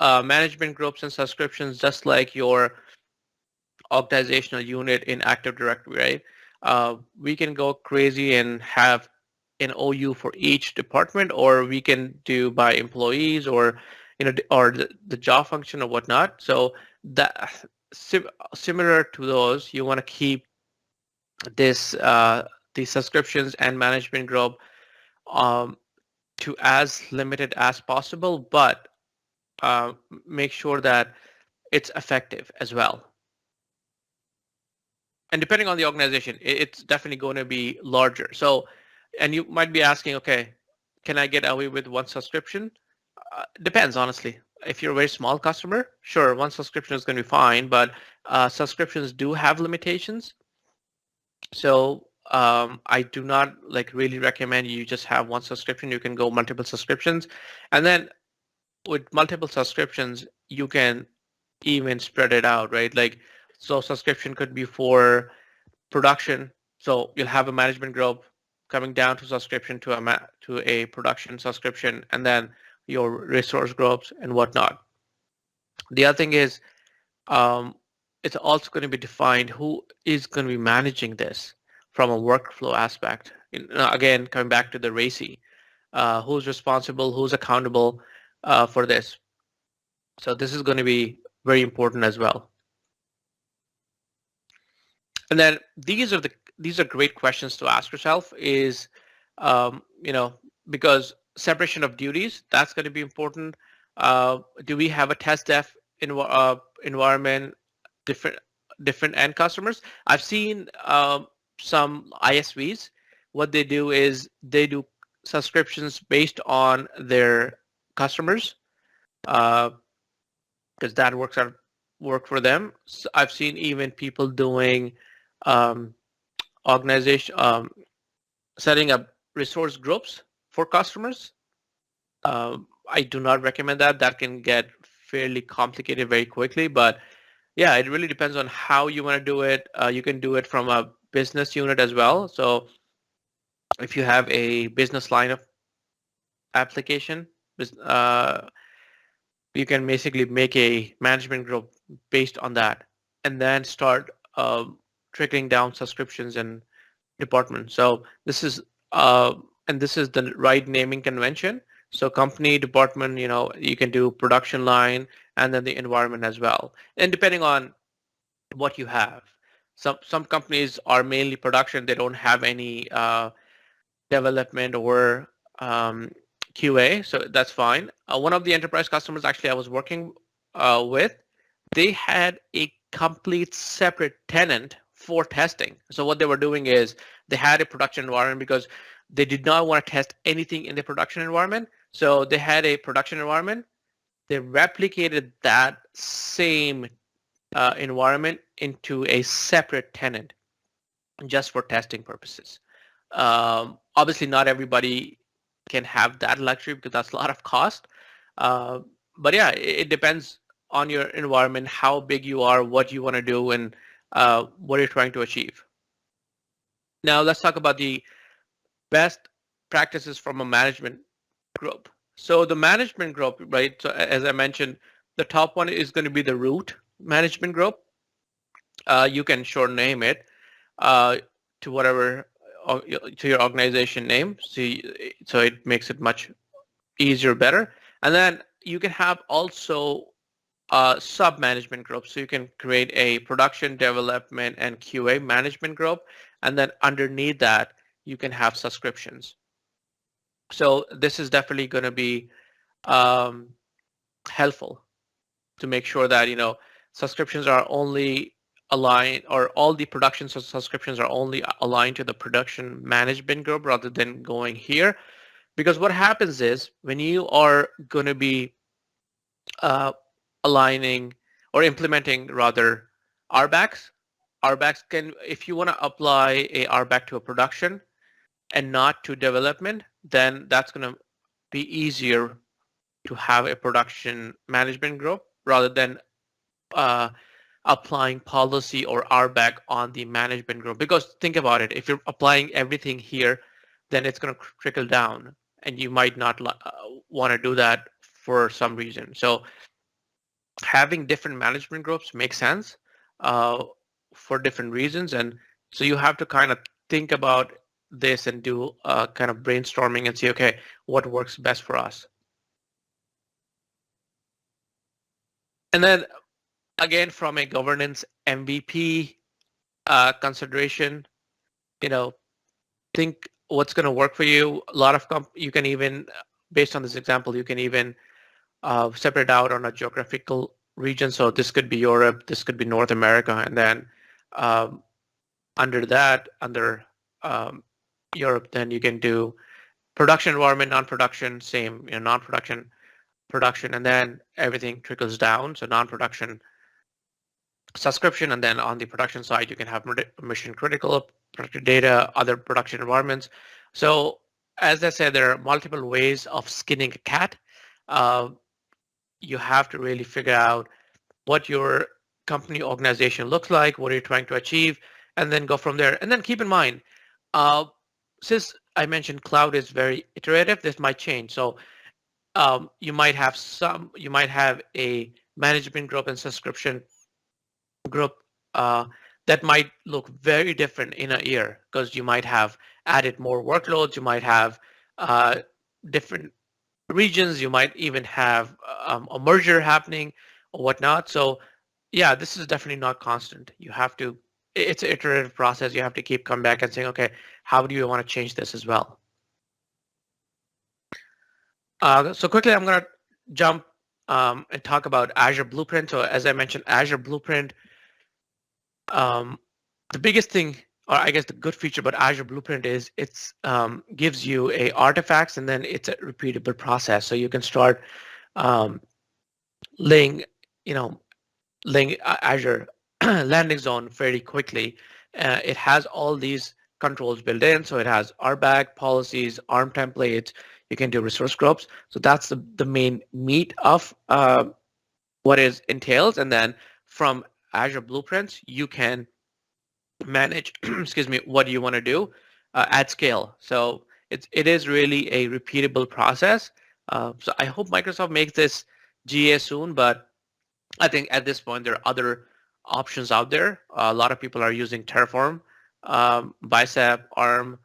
management groups and subscriptions just like your organizational unit in Active Directory, right? We can go crazy and have an OU for each department, or we can do by employees, or or the job function or whatnot. So that similar to those, you want to keep this the subscriptions and management group to as limited as possible, but make sure that it's effective as well. And depending on the organization, it's definitely going to be larger. So, and you might be asking, okay, can I get away with one subscription? Depends, honestly. If you're a very small customer, sure, one subscription is going to be fine, but subscriptions do have limitations. So I do not like really recommend you just have one subscription. You can go multiple subscriptions, and then with multiple subscriptions, you can even spread it out, right? Like, so subscription could be for production. So you'll have a management group coming down to subscription to a production subscription, and then your resource groups and whatnot. The other thing is, um, it's also going to be defined who is going to be managing this from a workflow aspect. Again, coming back to the RACI, who's responsible, who's accountable for this. So this is going to be very important as well. And then these are great questions to ask yourself. Is because separation of duties, that's going to be important. Do we have a test def environment, different different end customers? I've seen some ISVs. What they do is they do subscriptions based on their customers, because that work for them. So I've seen even people doing um, organization setting up resource groups for customers. I do not recommend that. That can get fairly complicated very quickly. But yeah, it really depends on how you want to do it. You can do it from a business unit as well. So if you have a business line of application, you can basically make a management group based on that, and then start trickling down subscriptions and departments. So this is and this is the right naming convention. So company, department, you can do production line, and then the environment as well. And depending on what you have, some companies are mainly production. They don't have any development or QA, so that's fine. One of the enterprise customers actually I was working with, they had a complete separate tenant for testing. So what they were doing is they had a production environment because they did not want to test anything in the production environment. So they had a production environment. They replicated that same environment into a separate tenant just for testing purposes. Obviously, not everybody can have that luxury because that's a lot of cost. Uh, but yeah, it depends on your environment, how big you are, what you want to do, and what you're trying to achieve. Now, let's talk about the best practices from a management group. So the management group, right? So as I mentioned, the top one is going to be the root management group. You can short name it to whatever to your organization name, so it makes it much easier, better. And then you can have also sub-management groups. So you can create a production, development, and QA management group, and then underneath that you can have subscriptions. So this is definitely going to be helpful to make sure that subscriptions are only aligned, or all the production subscriptions are only aligned to the production management group rather than going here. Because what happens is when you are going to be aligning or implementing rather RBACs, RBACs can, if you want to apply a RBAC to a production and not to development, then that's going to be easier to have a production management group rather than applying policy or RBAC on the management group. Because think about it, if you're applying everything here, then it's going to trickle down, and you might not want to do that for some reason. So having different management groups makes sense for different reasons, and so you have to kind of think about this and do kind of brainstorming and see, okay, what works best for us. And then again, from a governance MVP consideration, think what's going to work for you. A lot of you can even, based on this example, you can even separate out on a geographical region. So this could be Europe, this could be North America, and then under that, under Europe, then you can do production environment, non-production, same, non-production. production, and then everything trickles down. So non-production subscription, and then on the production side, you can have mission critical production data, other production environments. So as I said, there are multiple ways of skinning a cat. Uh, you have to really figure out what your company organization looks like, what you're trying to achieve, and then go from there. And then keep in mind, uh, since I mentioned cloud is very iterative, this might change. So you might have a management group and subscription group that might look very different in a year, because you might have added more workloads, you might have different regions, you might even have a merger happening or whatnot. So yeah, this is definitely not constant. It's an iterative process. You have to keep coming back and saying, okay, how do you want to change this as well? So quickly, I'm going to jump and talk about Azure Blueprint. So as I mentioned, Azure Blueprint, the biggest thing, or I guess the good feature about Azure Blueprint is it's gives you a artifacts, and then it's a repeatable process. So you can start laying, Azure landing zone fairly quickly. It has all these controls built in. So it has RBAC policies, ARM templates. You can do resource groups. So that's the main meat of what it entails. And then from Azure Blueprints, you can manage, excuse me, what you want to do at scale. So it is really a repeatable process. So I hope Microsoft makes this GA soon, but I think at this point there are other options out there. A lot of people are using Terraform, Bicep, ARM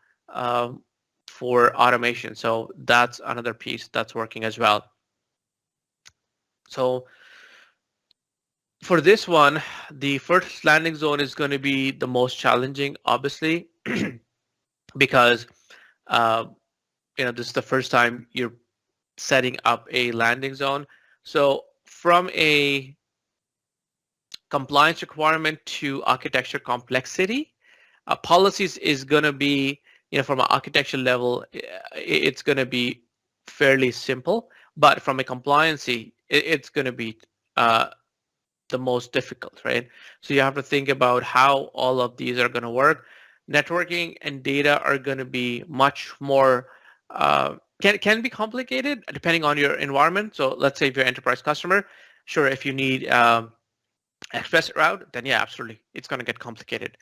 for automation. So that's another piece that's working as well. So for this one, the first landing zone is going to be the most challenging, obviously, because this is the first time you're setting up a landing zone. So from a compliance requirement to architecture complexity, policies is going to be, from an architecture level, it's going to be fairly simple, but from a compliancy, it's going to be the most difficult, right? So you have to think about how all of these are going to work. Networking and data are going to be much more, can be complicated depending on your environment. So let's say if you're an enterprise customer, sure, if you need express route, then yeah, absolutely, it's going to get complicated.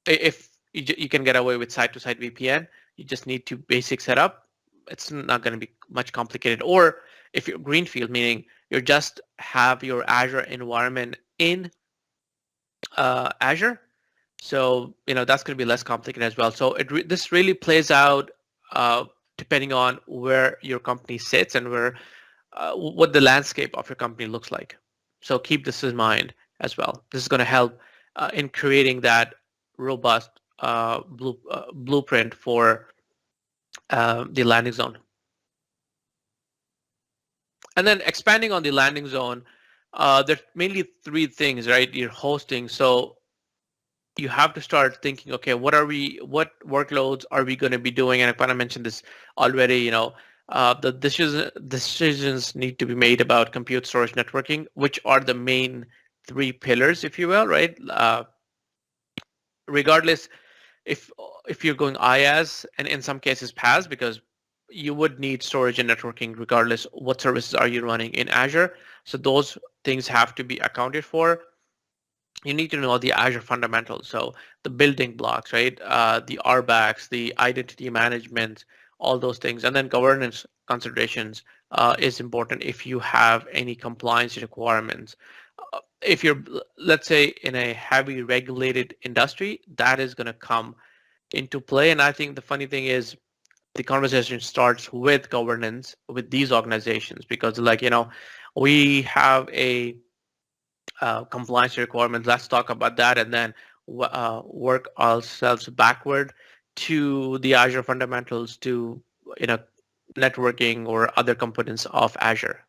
If you can get away with site-to-site VPN, you just need to basic setup. It's not going to be much complicated. Or if you're greenfield, meaning you just have your Azure environment in Azure, so that's going to be less complicated as well. So this really plays out depending on where your company sits and what the landscape of your company looks like. So keep this in mind as well. This is going to help in creating that robust blueprint for the landing zone. And then expanding on the landing zone, there's mainly three things, right? You're hosting. So you have to start thinking, okay, what workloads are we going to be doing? And I kind of mentioned this already, the decisions need to be made about compute, storage, networking, which are the main three pillars, if you will, right? Regardless if you're going IaaS, and in some cases PaaS, because you would need storage and networking regardless what services are you running in Azure. So those things have to be accounted for. You need to know the Azure fundamentals, so the building blocks, right? The RBACs, the identity management, all those things, and then governance considerations is important if you have any compliance requirements. If you're, let's say, in a heavy regulated industry, that is going to come into play. And I think the funny thing is the conversation starts with governance with these organizations, because we have a compliance requirement. Let's talk about that, and then work ourselves backward to the Azure fundamentals, to networking or other components of Azure.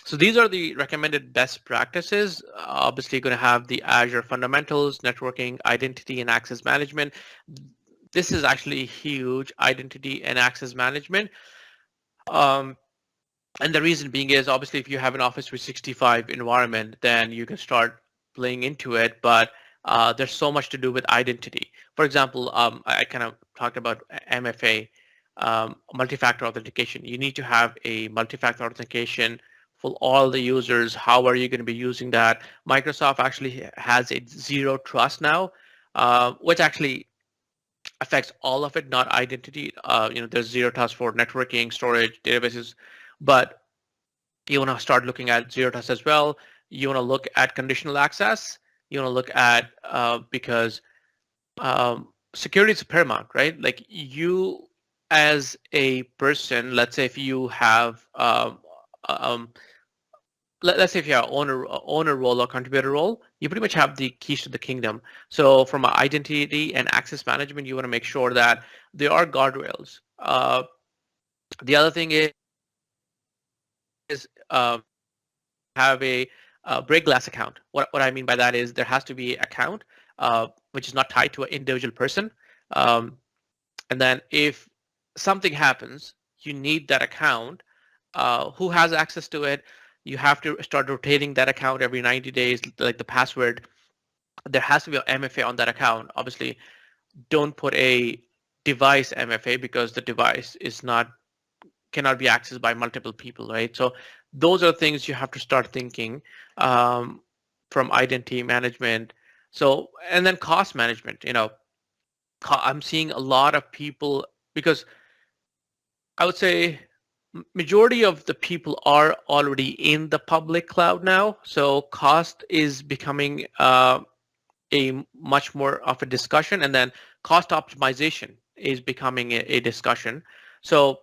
So these are the recommended best practices. Obviously, you're going to have the Azure fundamentals, networking, identity, and access management. this is actually huge, identity and access management. And the reason being is obviously if you have an Office 365 environment, then you can start playing into it, but there's so much to do with identity. For example, I kind of talked about MFA, multi-factor authentication. You need to have a multi-factor authentication for all the users. How are you going to be using that? Microsoft actually has a zero trust now, which actually affects all of it, not identity. There's zero trust for networking, storage, databases, but you want to start looking at zero trust as well. You want to look at conditional access. You want to look at because security is paramount, right? Like you as a person, let's say if you have um, let's say if you have owner role or contributor role, you pretty much have the keys to the kingdom. So from an identity and access management, you want to make sure that there are guardrails. The other thing is have a break glass account. What I mean by that is there has to be an account which is not tied to an individual person. And then if something happens, you need that account. Who has access to it? You have to start rotating that account every 90 days, like the password. There has to be an MFA on that account. Obviously, don't put a device MFA because the device cannot be accessed by multiple people, right? So those are things you have to start thinking from identity management. So, and then cost management, I'm seeing a lot of people because I would say majority of the people are already in the public cloud now. So cost is becoming a much more of a discussion, and then cost optimization is becoming a discussion. So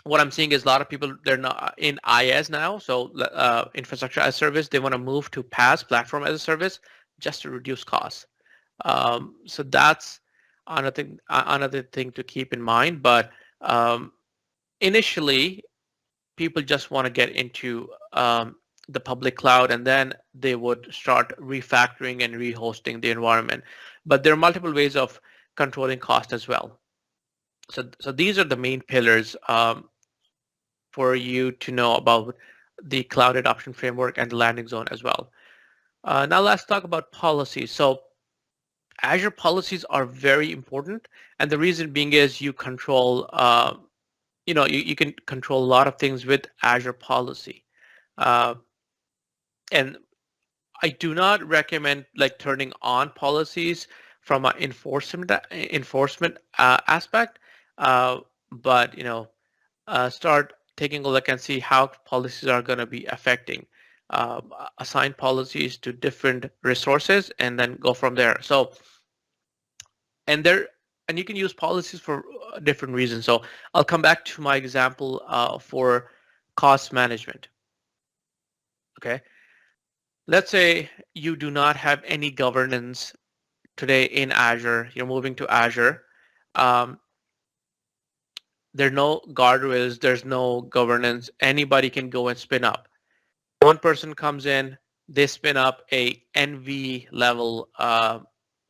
what I'm seeing is a lot of people, they're not in IaaS now, so infrastructure as a service, they want to move to PaaS, platform as a service, just to reduce costs. So that's another thing to keep in mind. But initially, people just want to get into the public cloud, and then they would start refactoring and rehosting the environment. But there are multiple ways of controlling cost as well. So these are the main pillars for you to know about the cloud adoption framework and the landing zone as well. Now let's talk about policies. So Azure policies are very important, and the reason being is you control, you can control a lot of things with Azure policy. And I do not recommend like turning on policies from an enforcement aspect, but start taking a look and see how policies are going to be affecting. Assign policies to different resources and then go from there. So, and you can use policies for different reasons. So I'll come back to my example for cost management. Okay. Let's say you do not have any governance today in Azure. You're moving to Azure. There are no guardrails. There's no governance. Anybody can go and spin up. One person comes in, they spin up a NV level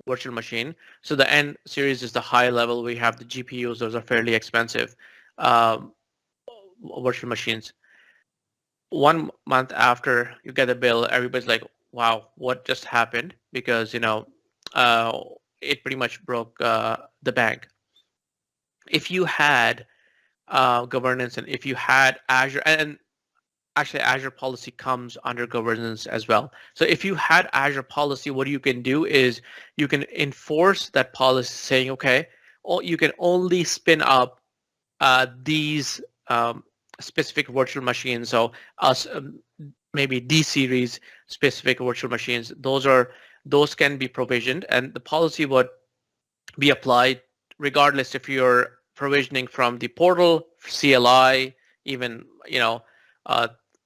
virtual machine. So the N series is the high level. We have the GPUs. Those are fairly expensive virtual machines. 1 month after you get the bill, everybody's like, wow, what just happened? Because, it pretty much broke the bank. If you had governance, and if you had Azure, and actually Azure policy comes under governance as well. So if you had Azure policy, what you can do is you can enforce that policy saying, okay, you can only spin up these specific virtual machines. So maybe D series specific virtual machines. Those can be provisioned, and the policy would be applied regardless if you're provisioning from the portal, CLI, even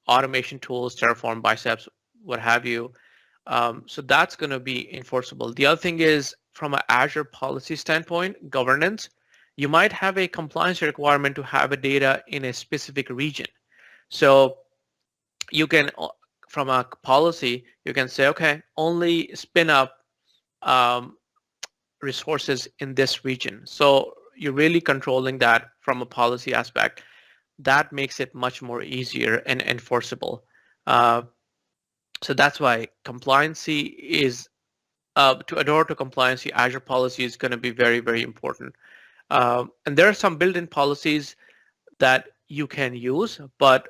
automation tools, Terraform, Biceps, what have you. So that's going to be enforceable. The other thing is from an Azure policy standpoint, governance, you might have a compliance requirement to have a data in a specific region. So you can, from a policy, you can say, okay, only spin up resources in this region. So you're really controlling that from a policy aspect. That makes it much more easier and enforceable. Uh, so that's why compliancy is to adhere to compliancy, Azure policy is going to be very, very important. And there are some built-in policies that you can use, but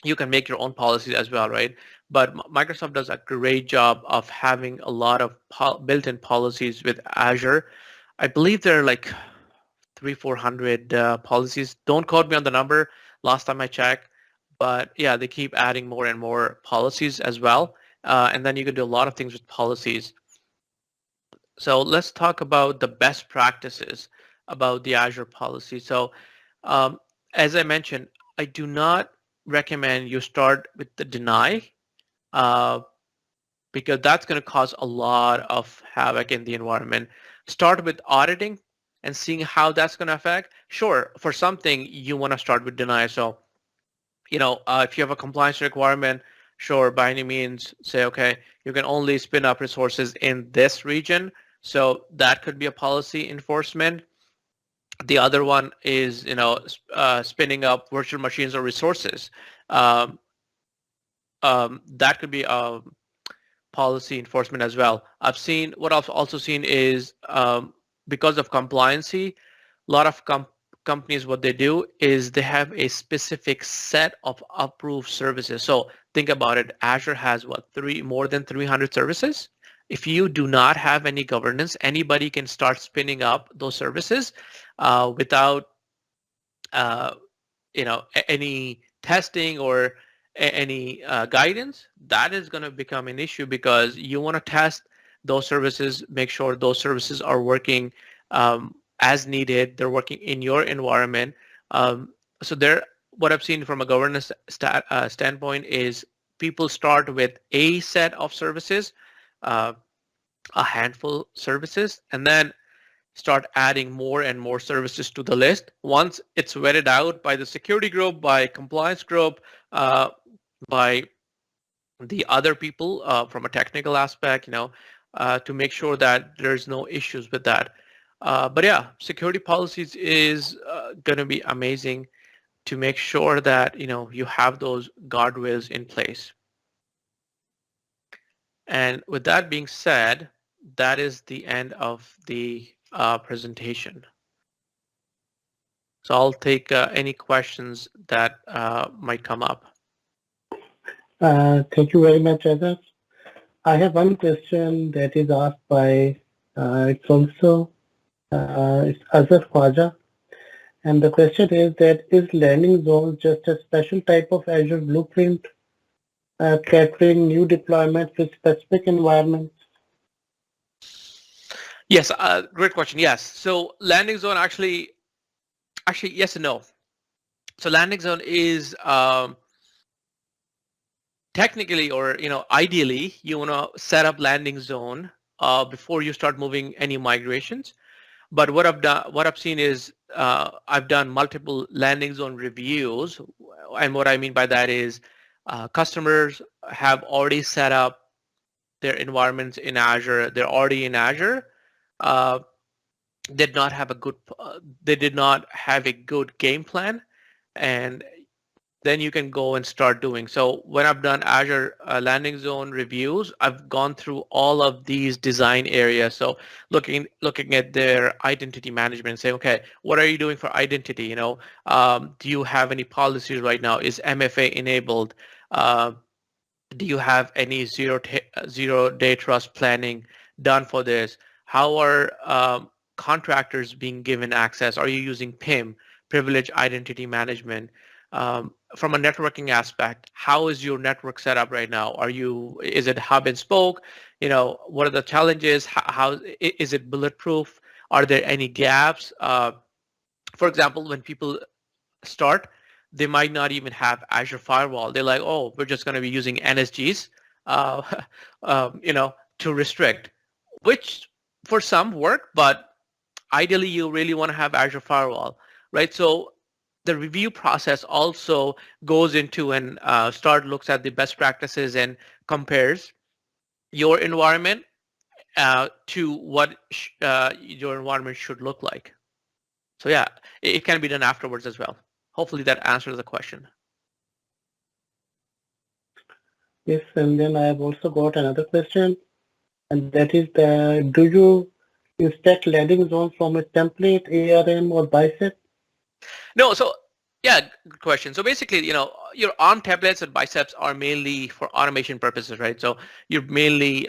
you can make your own policies as well, right? But Microsoft does a great job of having a lot of built-in policies with Azure. I believe there are like 400 policies. Don't quote me on the number. Last time I checked, but yeah, they keep adding more and more policies as well. And then you can do a lot of things with policies. So let's talk about the best practices about the Azure policy. So um, as I mentioned, I do not recommend you start with the deny uh, because that's going to cause a lot of havoc in the environment. Start with auditing and seeing how that's going to affect. Sure, for something you want to start with deny. So, if you have a compliance requirement, sure, by any means, say, okay, you can only spin up resources in this region. So that could be a policy enforcement. The other one is, spinning up virtual machines or resources. Um, that could be policy enforcement as well. What I've also seen is because of compliancy, a lot of companies, what they do is they have a specific set of approved services. So think about it. Azure has more than 300 services. If you do not have any governance, anybody can start spinning up those services without any testing or any guidance. That is going to become an issue because you want to test those services, make sure those services are working as needed, they're working in your environment. So what I've seen from a governance standpoint is people start with a set of services, a handful services, and then start adding more and more services to the list. Once it's vetted out by the security group, by compliance group, by the other people from a technical aspect, to make sure that there's no issues with that. But yeah, security policies is going to be amazing to make sure that you have those guardrails in place. And with that being said, that is the end of the presentation. So I'll take any questions that might come up. Thank you very much, Azhar. I have one question that is asked by, it's Azhar Khwaja. And the question is that is landing zone just a special type of Azure blueprint capturing new deployments with specific environments? Yes, great question. Yes. So landing zone actually yes and no. So landing zone is technically, or ideally, you want to set up landing zone before you start moving any migrations. But what I've seen is I've done multiple landing zone reviews, and what I mean by that is customers have already set up their environments in Azure. They're already in Azure. They did not have a good game plan, and then you can go and start doing. So when I've done Azure landing zone reviews, I've gone through all of these design areas. So looking at their identity management, say, okay, what are you doing for identity? Do you have any policies right now? Is MFA enabled? Do you have any zero-day trust planning done for this? How are contractors being given access? Are you using PIM, privileged identity management? From a networking aspect, how is your network set up right now? Is it hub and spoke? What are the challenges? How is it bulletproof? Are there any gaps? For example, when people start, they might not even have Azure Firewall. They're like, oh, we're just going to be using NSGs, to restrict, which for some work, but ideally you really want to have Azure Firewall, right? So the review process also goes into and looks at the best practices and compares your environment to what your environment should look like. So yeah, it can be done afterwards as well. Hopefully that answers the question. Yes, and then I have also got another question, and that is, do you inspect landing zones from a template, ARM, or bicep? No, so yeah, good question. So basically, your ARM templates and biceps are mainly for automation purposes, right? So you're mainly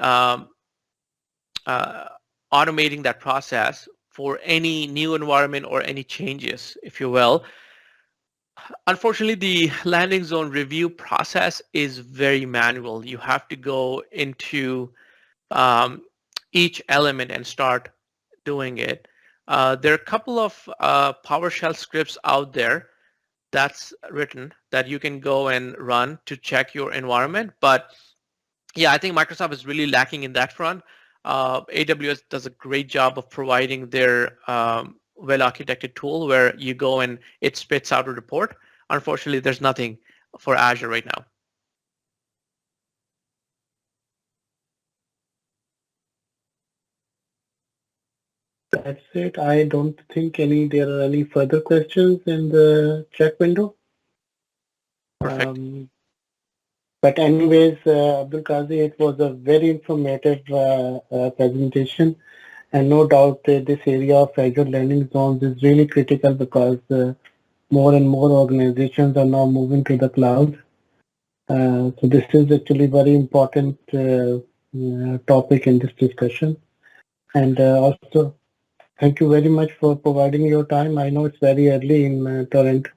automating that process for any new environment or any changes, if you will. Unfortunately, the landing zone review process is very manual. You have to go into each element and start doing it. There are a couple of PowerShell scripts out there that's written that you can go and run to check your environment. But yeah, I think Microsoft is really lacking in that front. AWS does a great job of providing their well-architected tool where you go and it spits out a report. Unfortunately, there's nothing for Azure right now. That's it. I don't think there are any further questions in the chat window. Perfect. But anyways, Abdul Kazi, it was a very informative presentation. And no doubt this area of Azure landing zones is really critical because more and more organizations are now moving to the cloud. So this is actually very important topic in this discussion. And also, thank you very much for providing your time. I know it's very early in Toronto,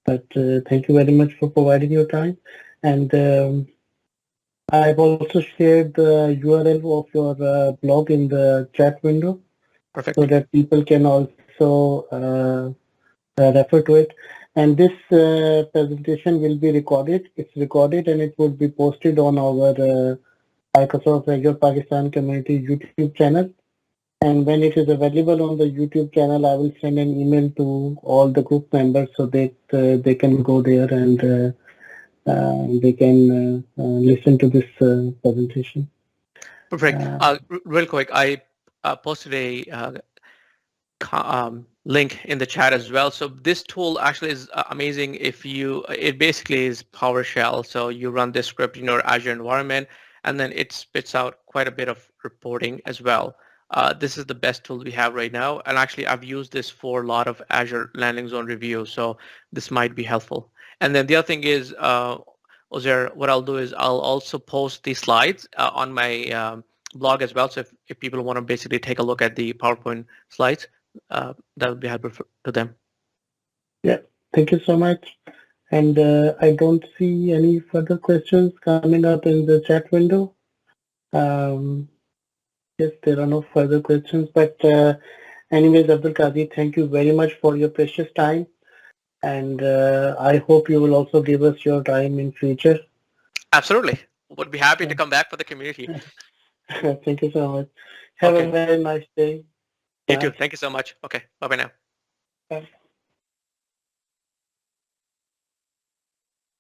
but thank you very much for providing your time. And I've also shared the URL of your blog in the chat window. Perfect. So that people can also refer to it. And this presentation will be recorded. It's recorded and it will be posted on our Microsoft Azure Pakistan Community YouTube channel. And when it is available on the YouTube channel, I will send an email to all the group members so that they can go there and they can listen to this presentation. Perfect. Real quick, I posted a link in the chat as well. So this tool actually is amazing. It basically is PowerShell. So you run this script in your Azure environment, and then it spits out quite a bit of reporting as well. This is the best tool we have right now. And actually, I've used this for a lot of Azure landing zone review. So this might be helpful. And then the other thing is, Ozair, what I'll do is I'll also post the slides on my blog as well. So if people want to basically take a look at the PowerPoint slides, that would be helpful to them. Yeah, thank you so much. And I don't see any further questions coming up in the chat window. Yes, there are no further questions. But anyways, Abdul Kazi, thank you very much for your precious time. And I hope you will also give us your time in future. Absolutely. Would be happy to come back for the community. Thank you so much. Have a very nice day. You too. Thank you so much. Okay. Bye-bye now. Bye.